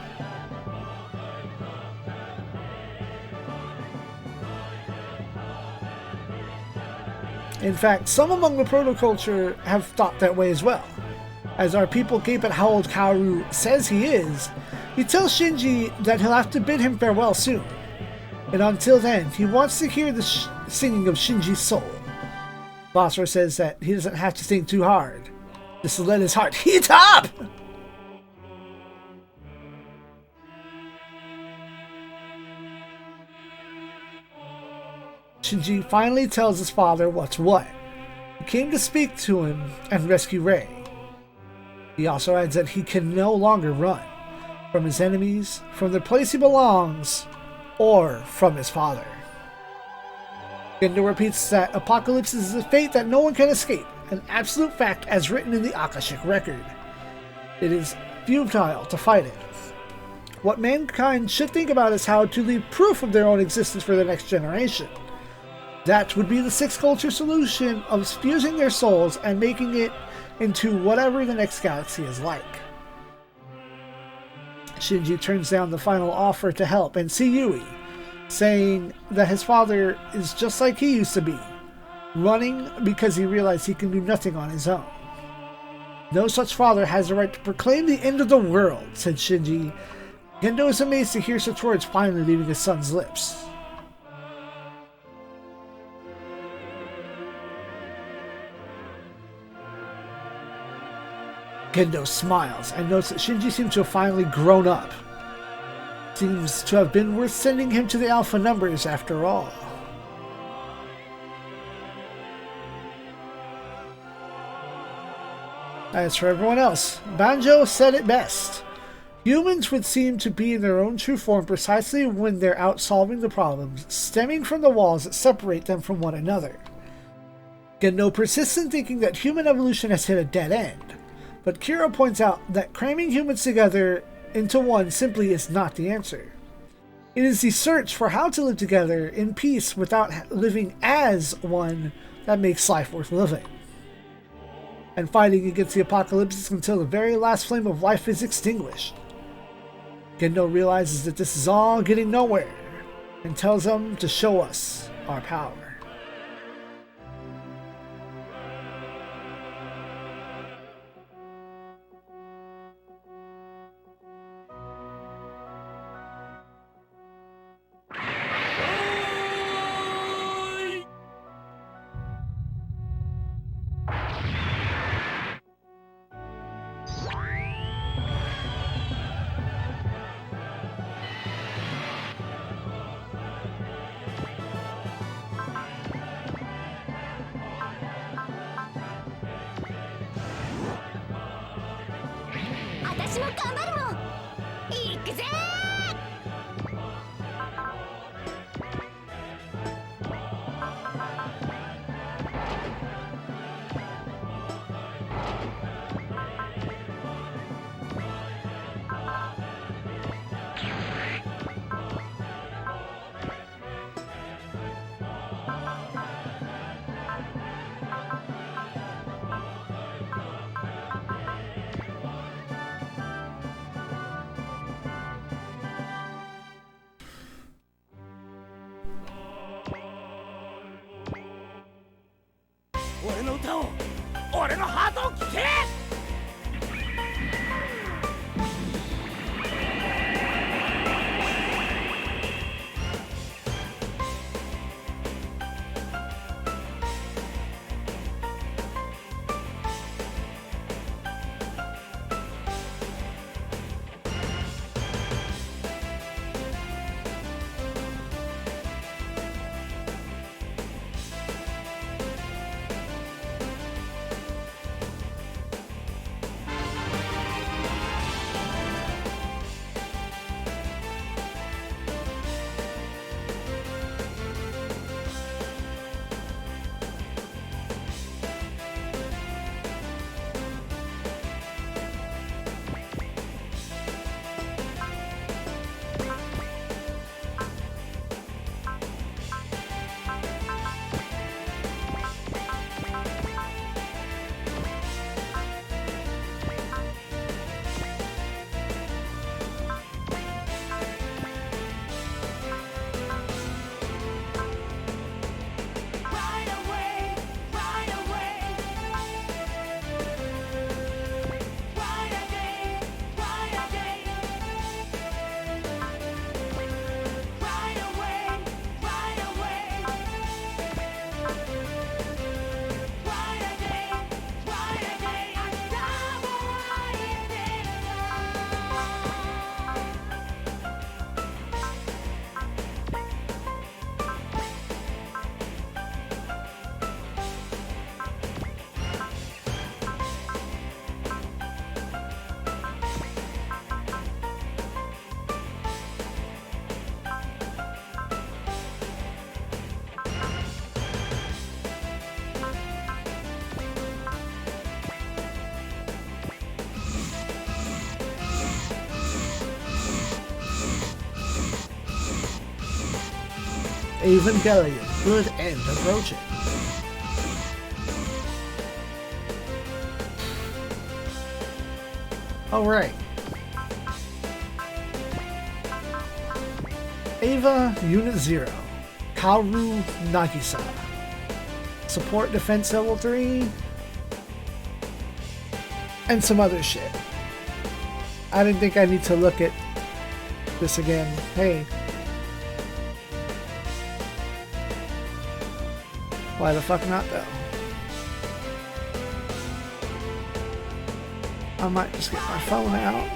[SPEAKER 1] In fact, some among the proto-culture have thought that way as well. As our people gape at how old Kaoru says he is, he tells Shinji that he'll have to bid him farewell soon. And until then, he wants to hear the singing of Shinji's soul. Basra says that he doesn't have to think too hard, just to let his heart heat up! Shinji finally tells his father what's what. He came to speak to him and rescue Rei. He also adds that he can no longer run from his enemies, from the place he belongs, or from his father. Gendo repeats that apocalypse is a fate that no one can escape, an absolute fact as written in the Akashic record. It is futile to fight it. What mankind should think about is how to leave proof of their own existence for the next generation. That would be the sixth culture solution of fusing their souls and making it into whatever the next galaxy is like. Shinji turns down the final offer to help and see Yui, saying that his father is just like he used to be, running because he realized he can do nothing on his own. No such father has the right to proclaim the end of the world, said Shinji. Gendo is amazed to hear such words finally leaving his son's lips. Gendo smiles and notes that Shinji seems to have finally grown up. Seems to have been worth sending him to the alpha numbers after all. As for everyone else, Banjo said it best. Humans would seem to be in their own true form precisely when they're out solving the problems stemming from the walls that separate them from one another. Gendo persists in thinking that human evolution has hit a dead end, but Kira points out that cramming humans together into one simply is not the answer. It is the search for how to live together in peace without living as one that makes life worth living. And fighting against the apocalypse until the very last flame of life is extinguished. Gendo realizes that this is all getting nowhere and tells them to show us our power. Evangelion, good end approaching. Alright. Ava Unit 0, Kaoru Nagisa. Support Defense Level 3. And some other shit. I didn't think I need to look at this again. Hey. Why the fuck not though? I might just get my phone out.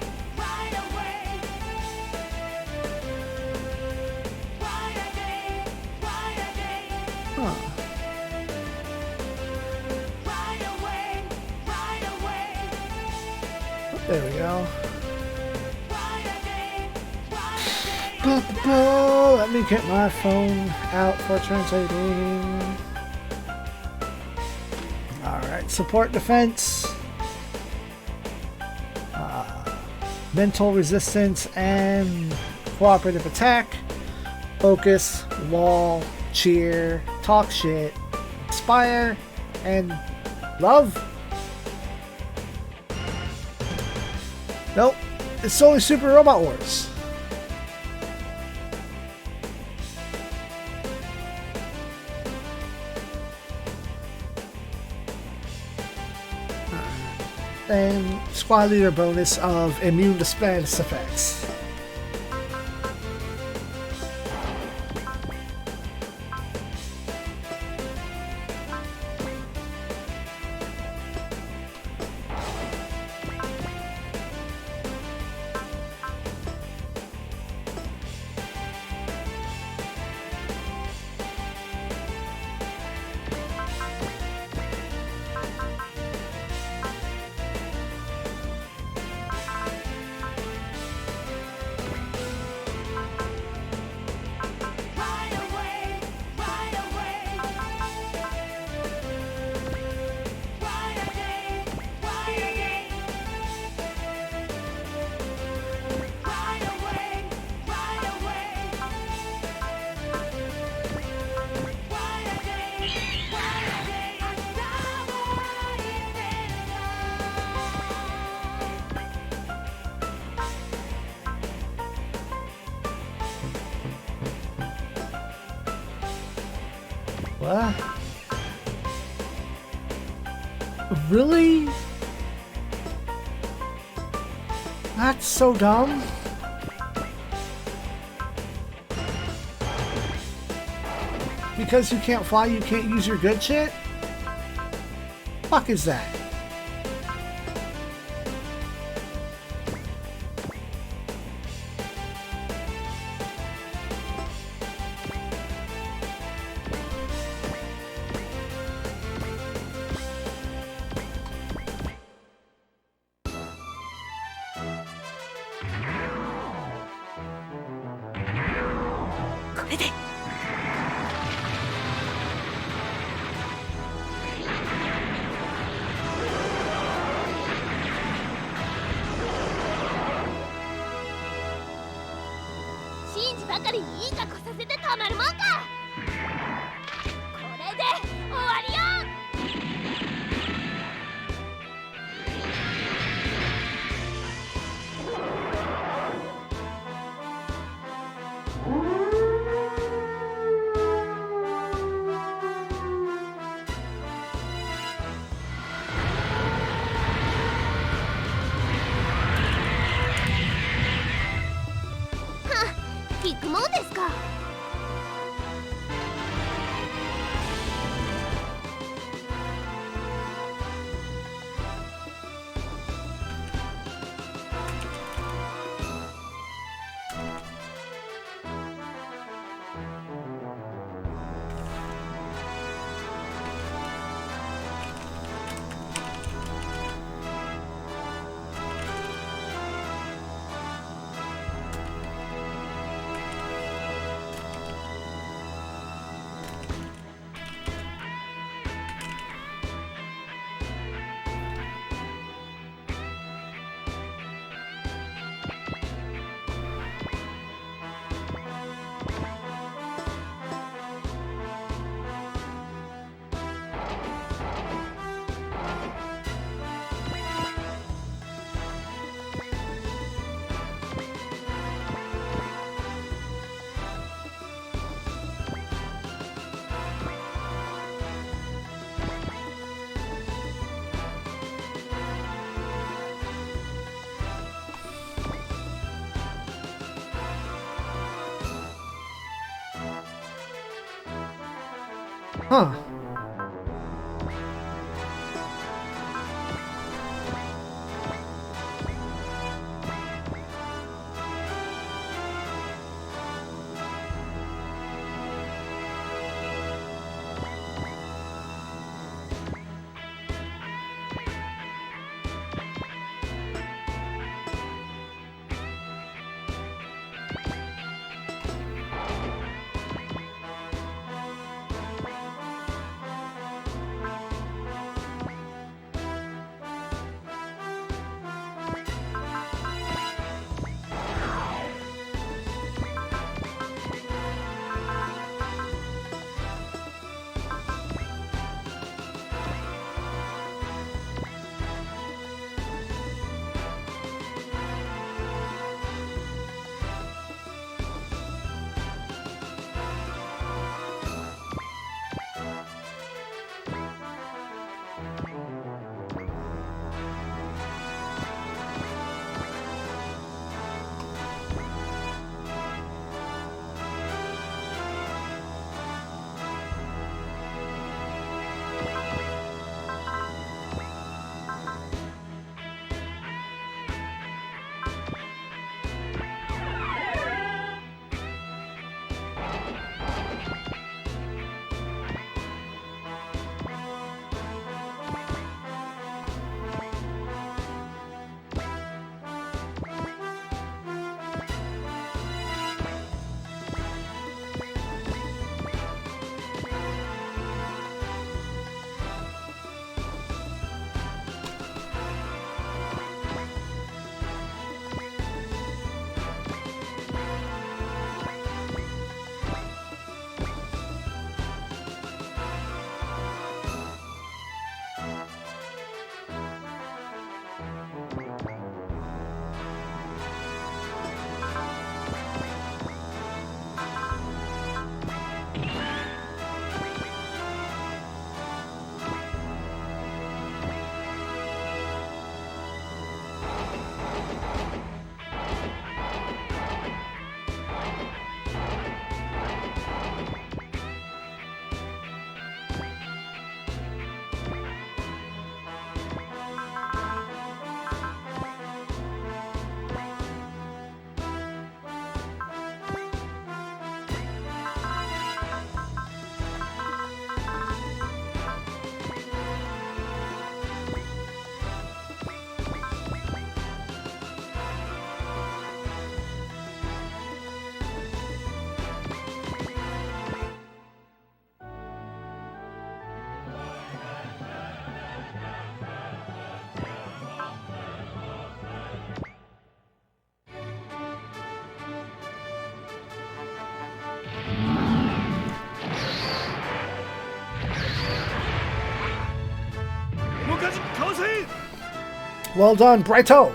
[SPEAKER 1] Huh. Oh, there we go. Let me get my phone out for translating. Alright, support defense. Mental resistance and cooperative attack. Focus, wall, cheer, talk shit, inspire, and love. Nope, it's only Super Robot Wars. And squad leader bonus of immune to spells effects. What? Really? That's so dumb. Because you can't fly, you can't use your good shit? Fuck is that? Huh. Well done, Brighto!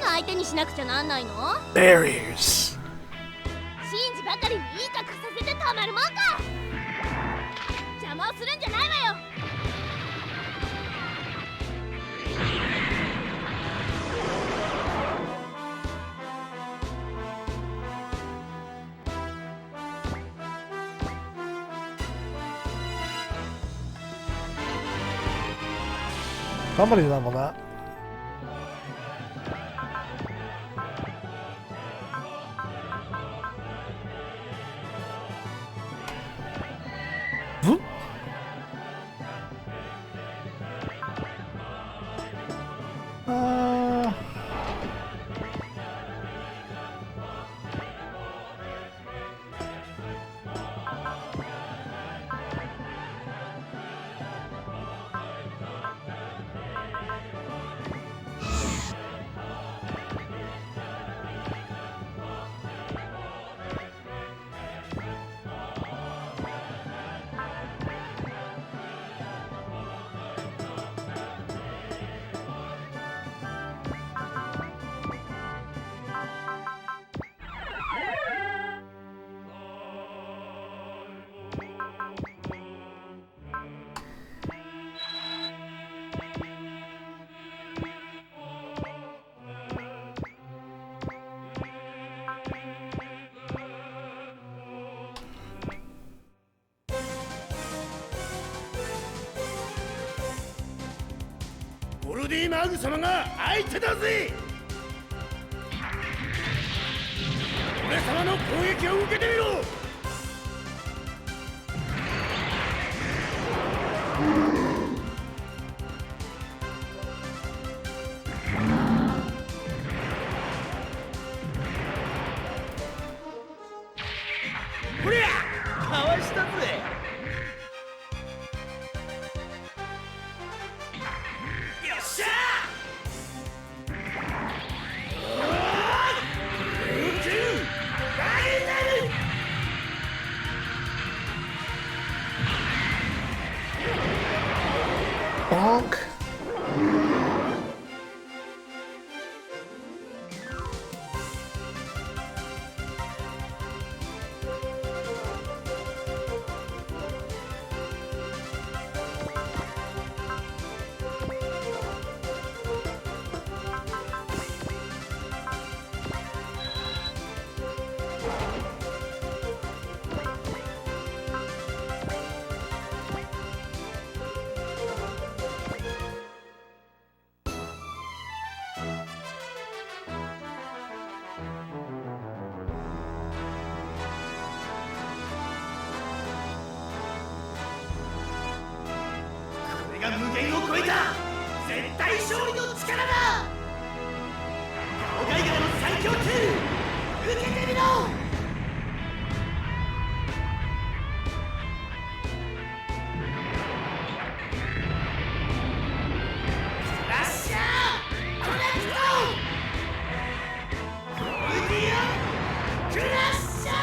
[SPEAKER 7] 相手にしなくちゃなんないの？
[SPEAKER 1] Barriers.
[SPEAKER 7] シンジばかりにいい格好させてたまるもんか。邪魔をするんじゃないわよ。
[SPEAKER 1] 頑張れだもんな。
[SPEAKER 4] ゴルディマーグ様が相手だぜ。俺様の攻撃を受けてみろ。ほりゃかわしたぜ。
[SPEAKER 1] Bonk.
[SPEAKER 4] が無限を超えた絶対勝利の力だ。ガオガイガラの最強2受けてみろ。ラッシャーコネクトイディオンクラッシャー。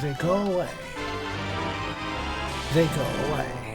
[SPEAKER 1] they go away. They go away.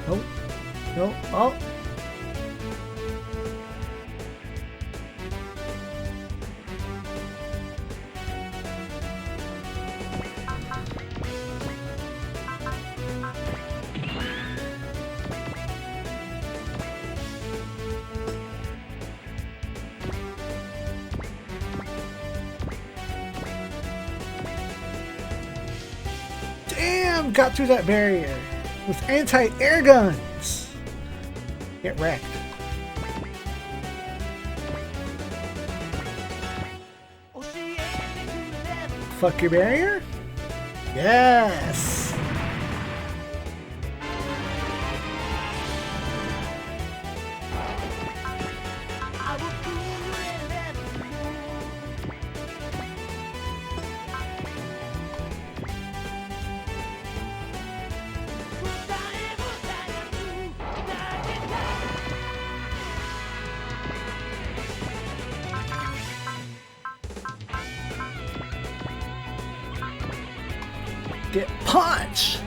[SPEAKER 1] Nope. Nope. Oh. Zeon got through that barrier with anti-air guns. Get wrecked. Fuck your barrier? Yes! Get punched!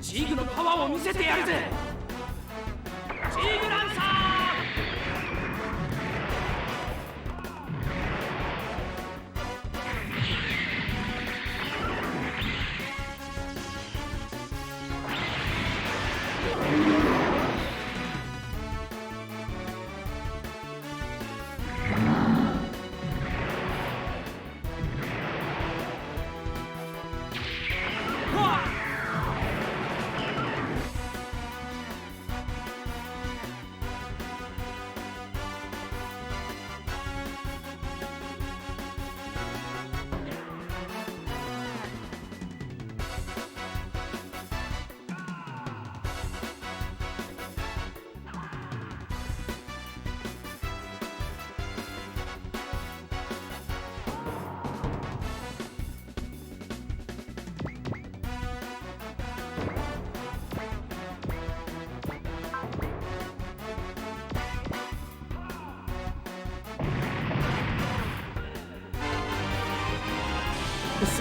[SPEAKER 5] ジーグのパワーを見せてやるぜ。ジーグランサ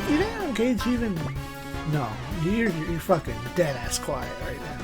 [SPEAKER 1] You didn't engage even. No, you're fucking dead ass quiet right now.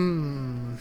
[SPEAKER 1] Hmm.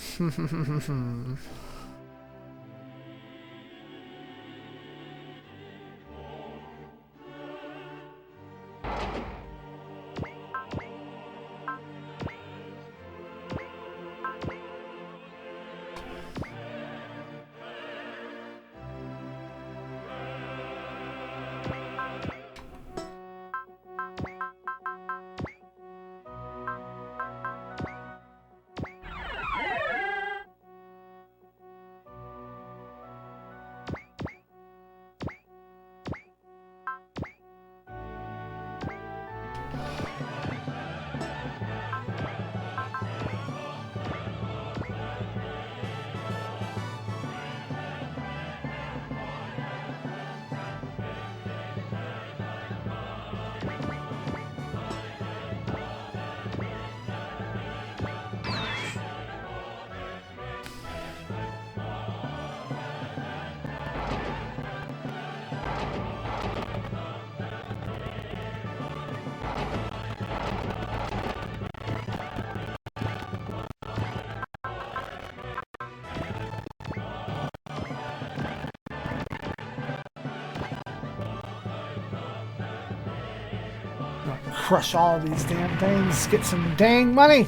[SPEAKER 1] Crush all these damn things. Get some dang money.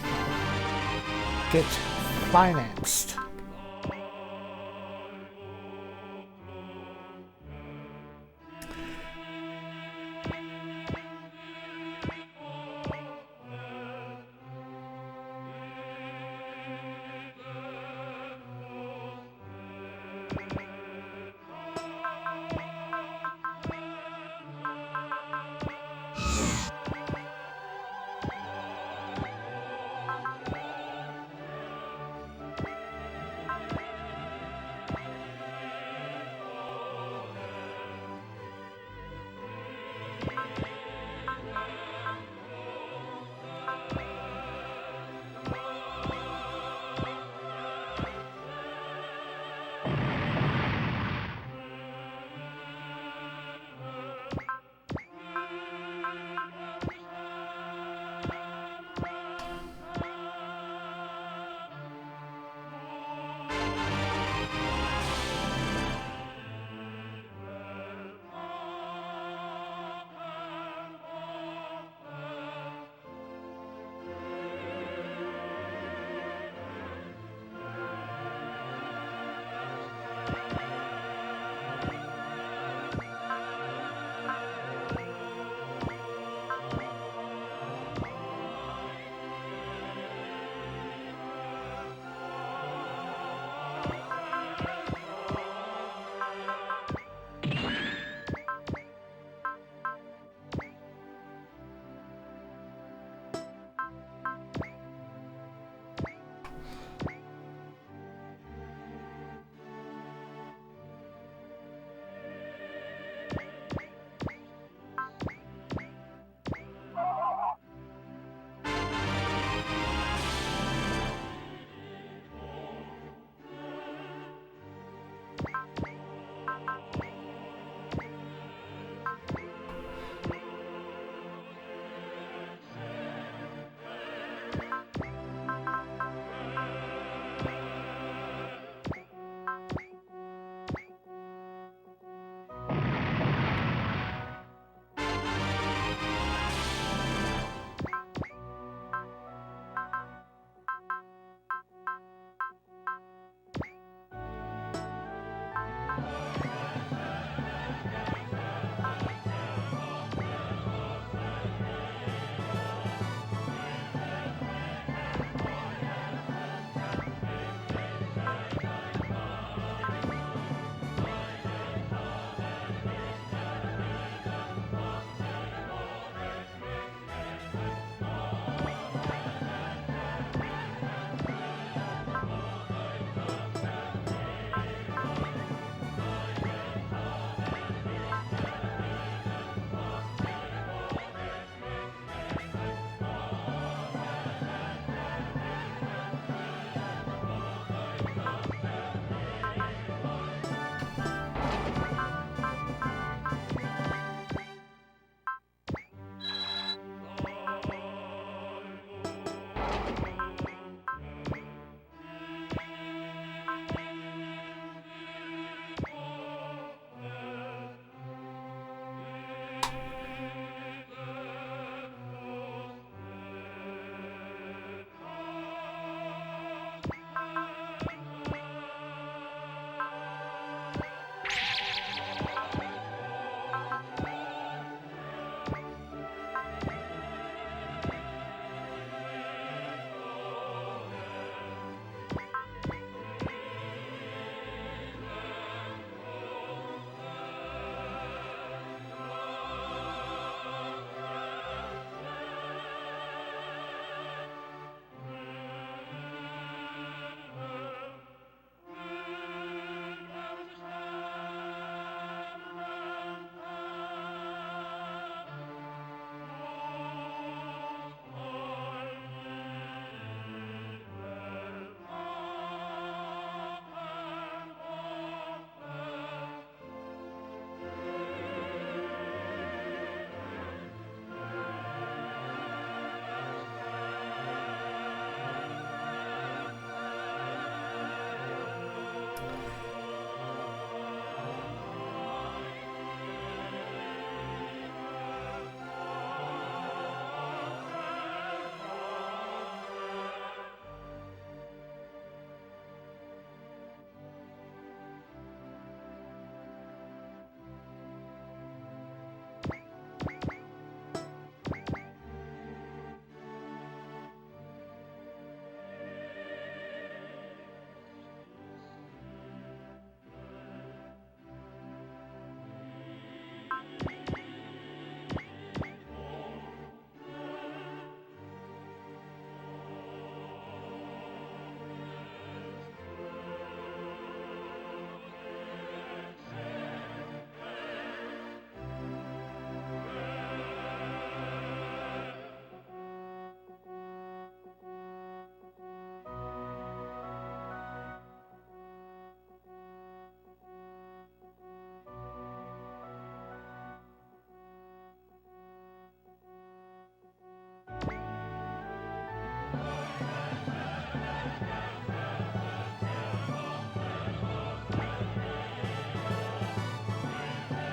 [SPEAKER 1] Get financed.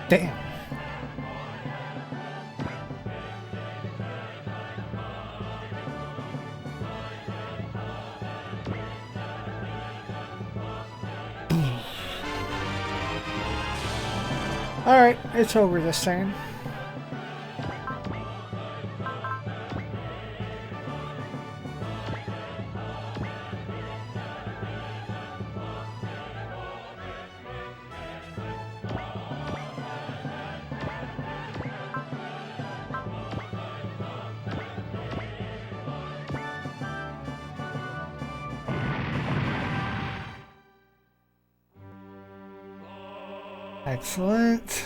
[SPEAKER 1] Damn. Alright, it's over this time. Excellent.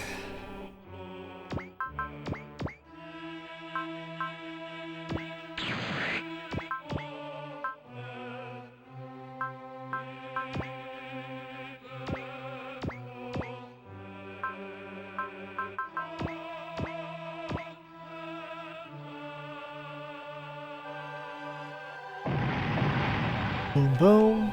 [SPEAKER 1] Boom, boom.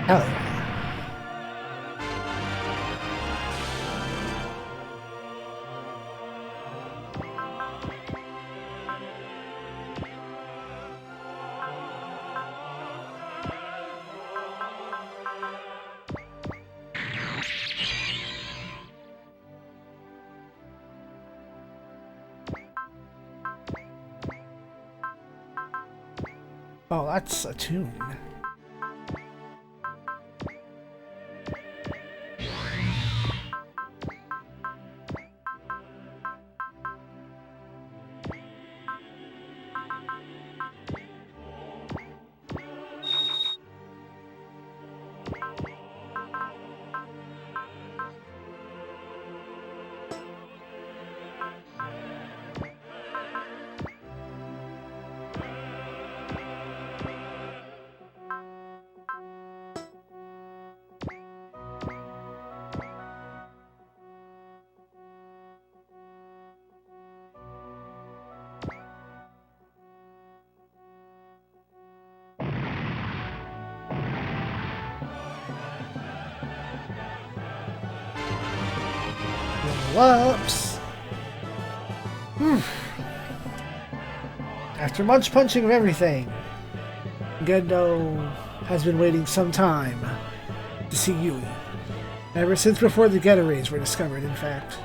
[SPEAKER 1] Hell yeah. Oh, that's a tune. Whoops. After much punching of everything, Gendo has been waiting some time to see Yui. Ever since before the getaways were discovered, in fact.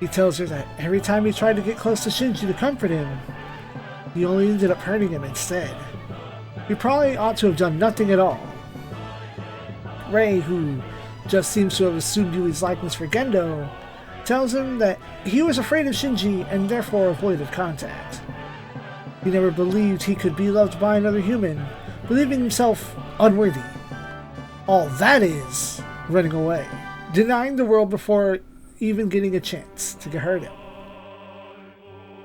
[SPEAKER 1] He tells her that every time he tried to get close to Shinji to comfort him, he only ended up hurting him instead. He probably ought to have done nothing at all. Rei, who just seems to have assumed Yui's likeness for Gendo, tells him that he was afraid of Shinji and therefore avoided contact. He never believed he could be loved by another human, believing himself unworthy. All that is running away, denying the world before even getting a chance to hurt him.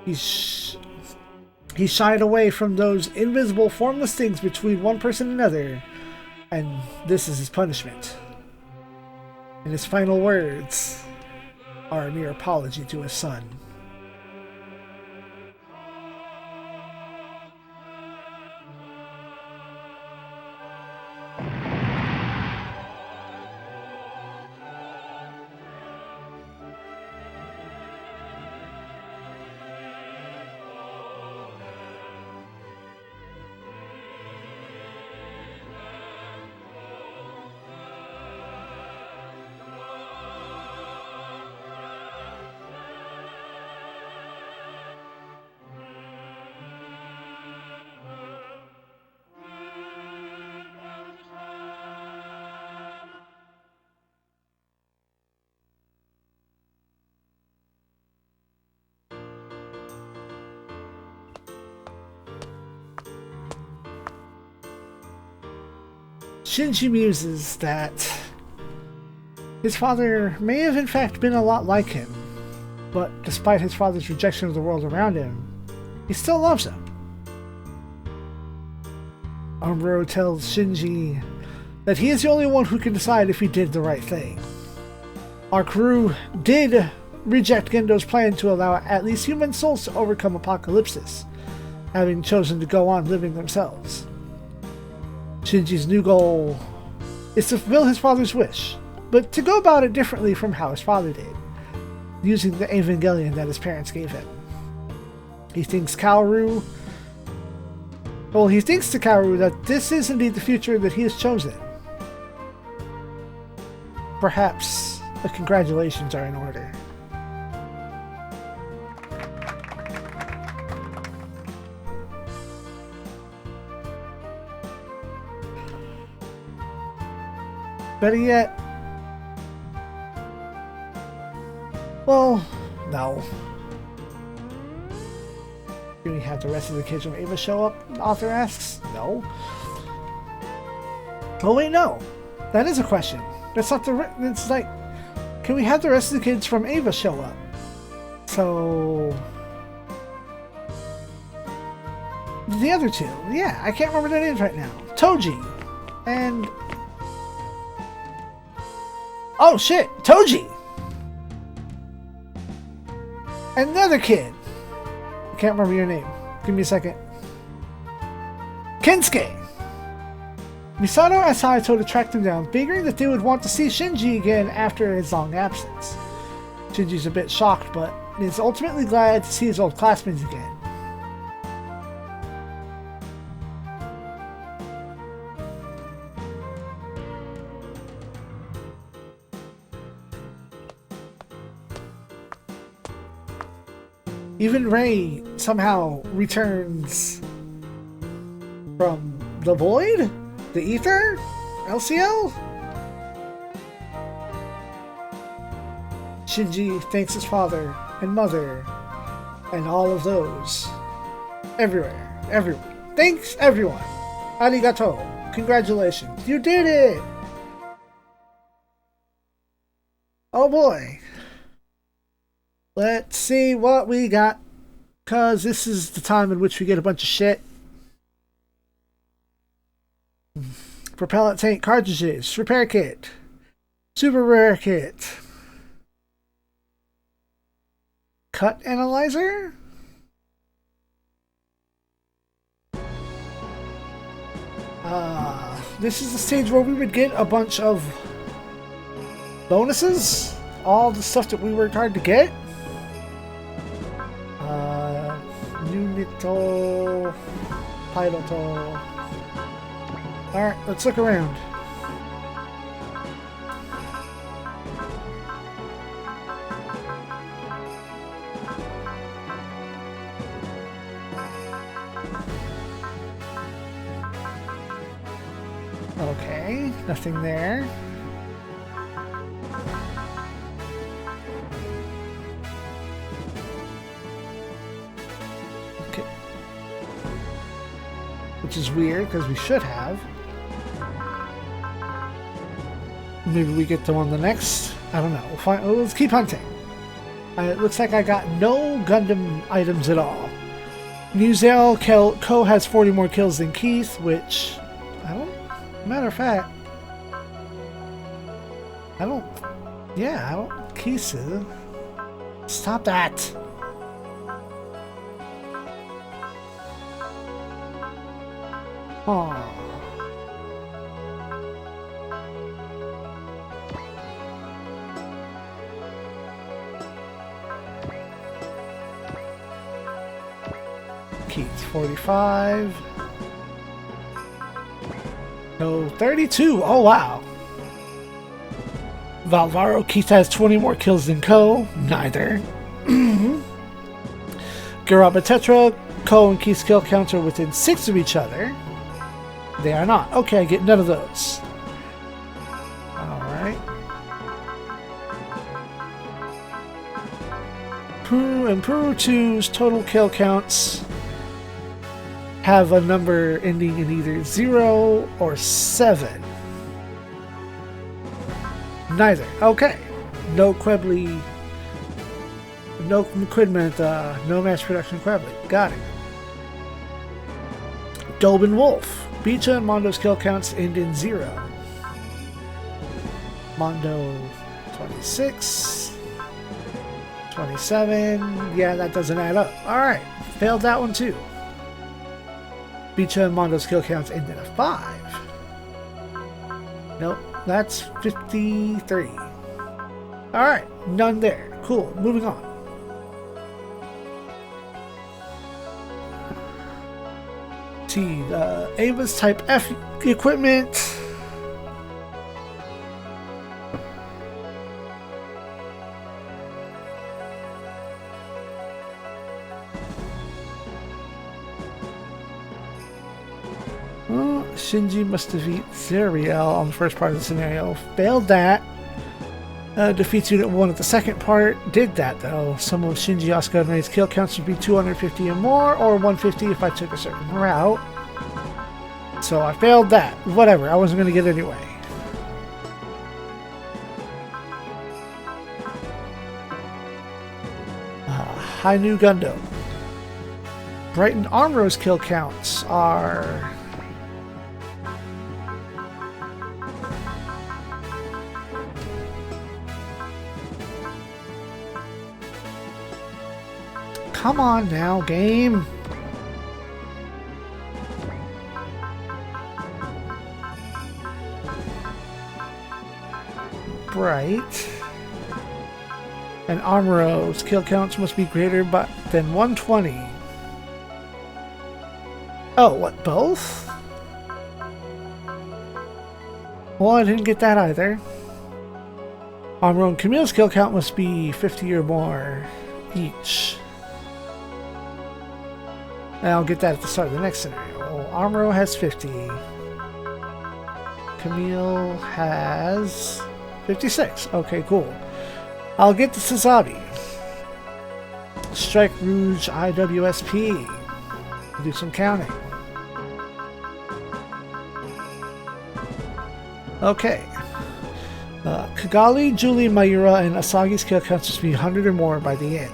[SPEAKER 1] He shied away from those invisible, formless things between one person and another, and this is his punishment. And his final words are a mere apology to his son. Shinji muses that his father may have in fact been a lot like him, but despite his father's rejection of the world around him, he still loves him. Amuro tells Shinji that he is the only one who can decide if he did the right thing. Our crew did reject Gendo's plan to allow at least human souls to overcome apocalypsis, having chosen to go on living themselves. Shinji's new goal is to fulfill his father's wish, but to go about it differently from how his father did, using the Evangelion that his parents gave him. He thinks to Kaoru that this is indeed the future that he has chosen. Perhaps the congratulations are in order. Better yet, well, no. Do we have the rest of the kids from Ava show up? The author asks. No. Oh wait, no. That is a question. That's not the. It's like, can we have the rest of the kids from Ava show up? So the other two, yeah, I can't remember their names right now. Toji and. Oh shit, Toji! Another kid. I can't remember your name. Give me a second. Kensuke! Misato and Saito tracked them down, figuring that they would want to see Shinji again after his long absence. Shinji's a bit shocked, but is ultimately glad to see his old classmates again. Even Rei somehow returns from the void? The ether? LCL? Shinji thanks his father and mother and all of those. Everywhere. Everyone. Thanks everyone. Arigato. Congratulations. You did it! Oh boy. Let's see what we got, because this is the time in which we get a bunch of shit. Propellant tank cartridges, repair kit, super rare kit, cut analyzer? This is the stage where we would get a bunch of bonuses, all the stuff that we worked hard to get. Unito, Piloto. Alright, let's look around. Okay, nothing there. Okay. Which is weird, because we should have. Maybe we get them on the next. I don't know. We'll find. Well, let's keep hunting. It looks like I got no Gundam items at all. Museo Ko has 40 more kills than Keith, which I don't. Matter of fact, I don't. Yeah, I don't. Keith. Stop that. Oh. Keith's 45. No, 32. Oh, wow. Valvaro Keith has 20 more kills than Ko. Neither. Garaba Tetra, Ko and Keith's kill counts are within 6 of each other. They are not. Okay, I get none of those. Alright. Puru and Puru 2's total kill counts have a number ending in either 0 or 7. Neither. Okay. No Quebly. No equipment. No mass production Quebly. Got it. Dolben Wolf. Bicha and Mondo's kill counts end in 0. Mondo 26. 27. Yeah, that doesn't add up. Alright. Failed that one too. Bicha and Mondo's kill counts end in a 5. Nope. That's 53. Alright. None there. Cool. Moving on. T. Ava's Type F equipment. Shinji must defeat Zeriel on the first part of the scenario. Failed that. Defeats Unit 1 at the second part. Did that though. Some of Shinji, Asuka, and Rei's kill counts would be 250 and more, or 150 if I took a certain route. So I failed that. Whatever, I wasn't going to get it anyway. High New Gundam. Brighton Armor's kill counts are... Come on now, game. Bright. And Armoro's kill counts must be greater than 120. Oh, what, both? Well, I didn't get that either. Armoro and Camille's kill count must be 50 or more each. And I'll get that at the start of the next scenario. Well, Armoro has 50. Camille has 56. Okay, cool. I'll get to Sazabi. Strike Rouge IWSP. Do some counting. Okay. Kigali, Julie, Mayura, and Asagi's kill counts must be 100 or more by the end.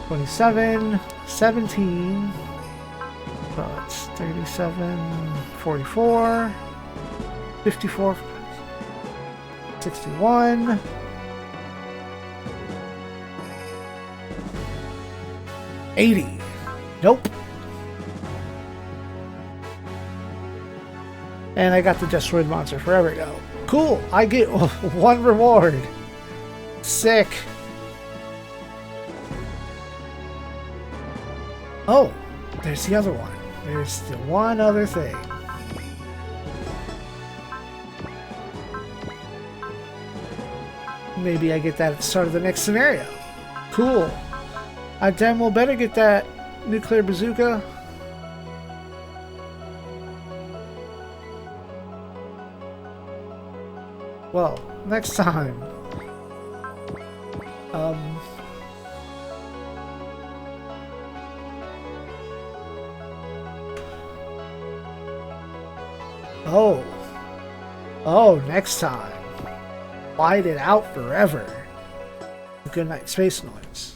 [SPEAKER 1] 27, 17. So it's 37, 44, 54, 61. 80. Nope. And I got the Destroyed Monster Forever go. Cool. I get one reward. Sick. Oh, there's the other one. There's the one other thing. Maybe I get that at the start of the next scenario. Cool. I damn well better get that nuclear bazooka. Well, next time. Oh, next time. Wide it out forever. Good night, space noise.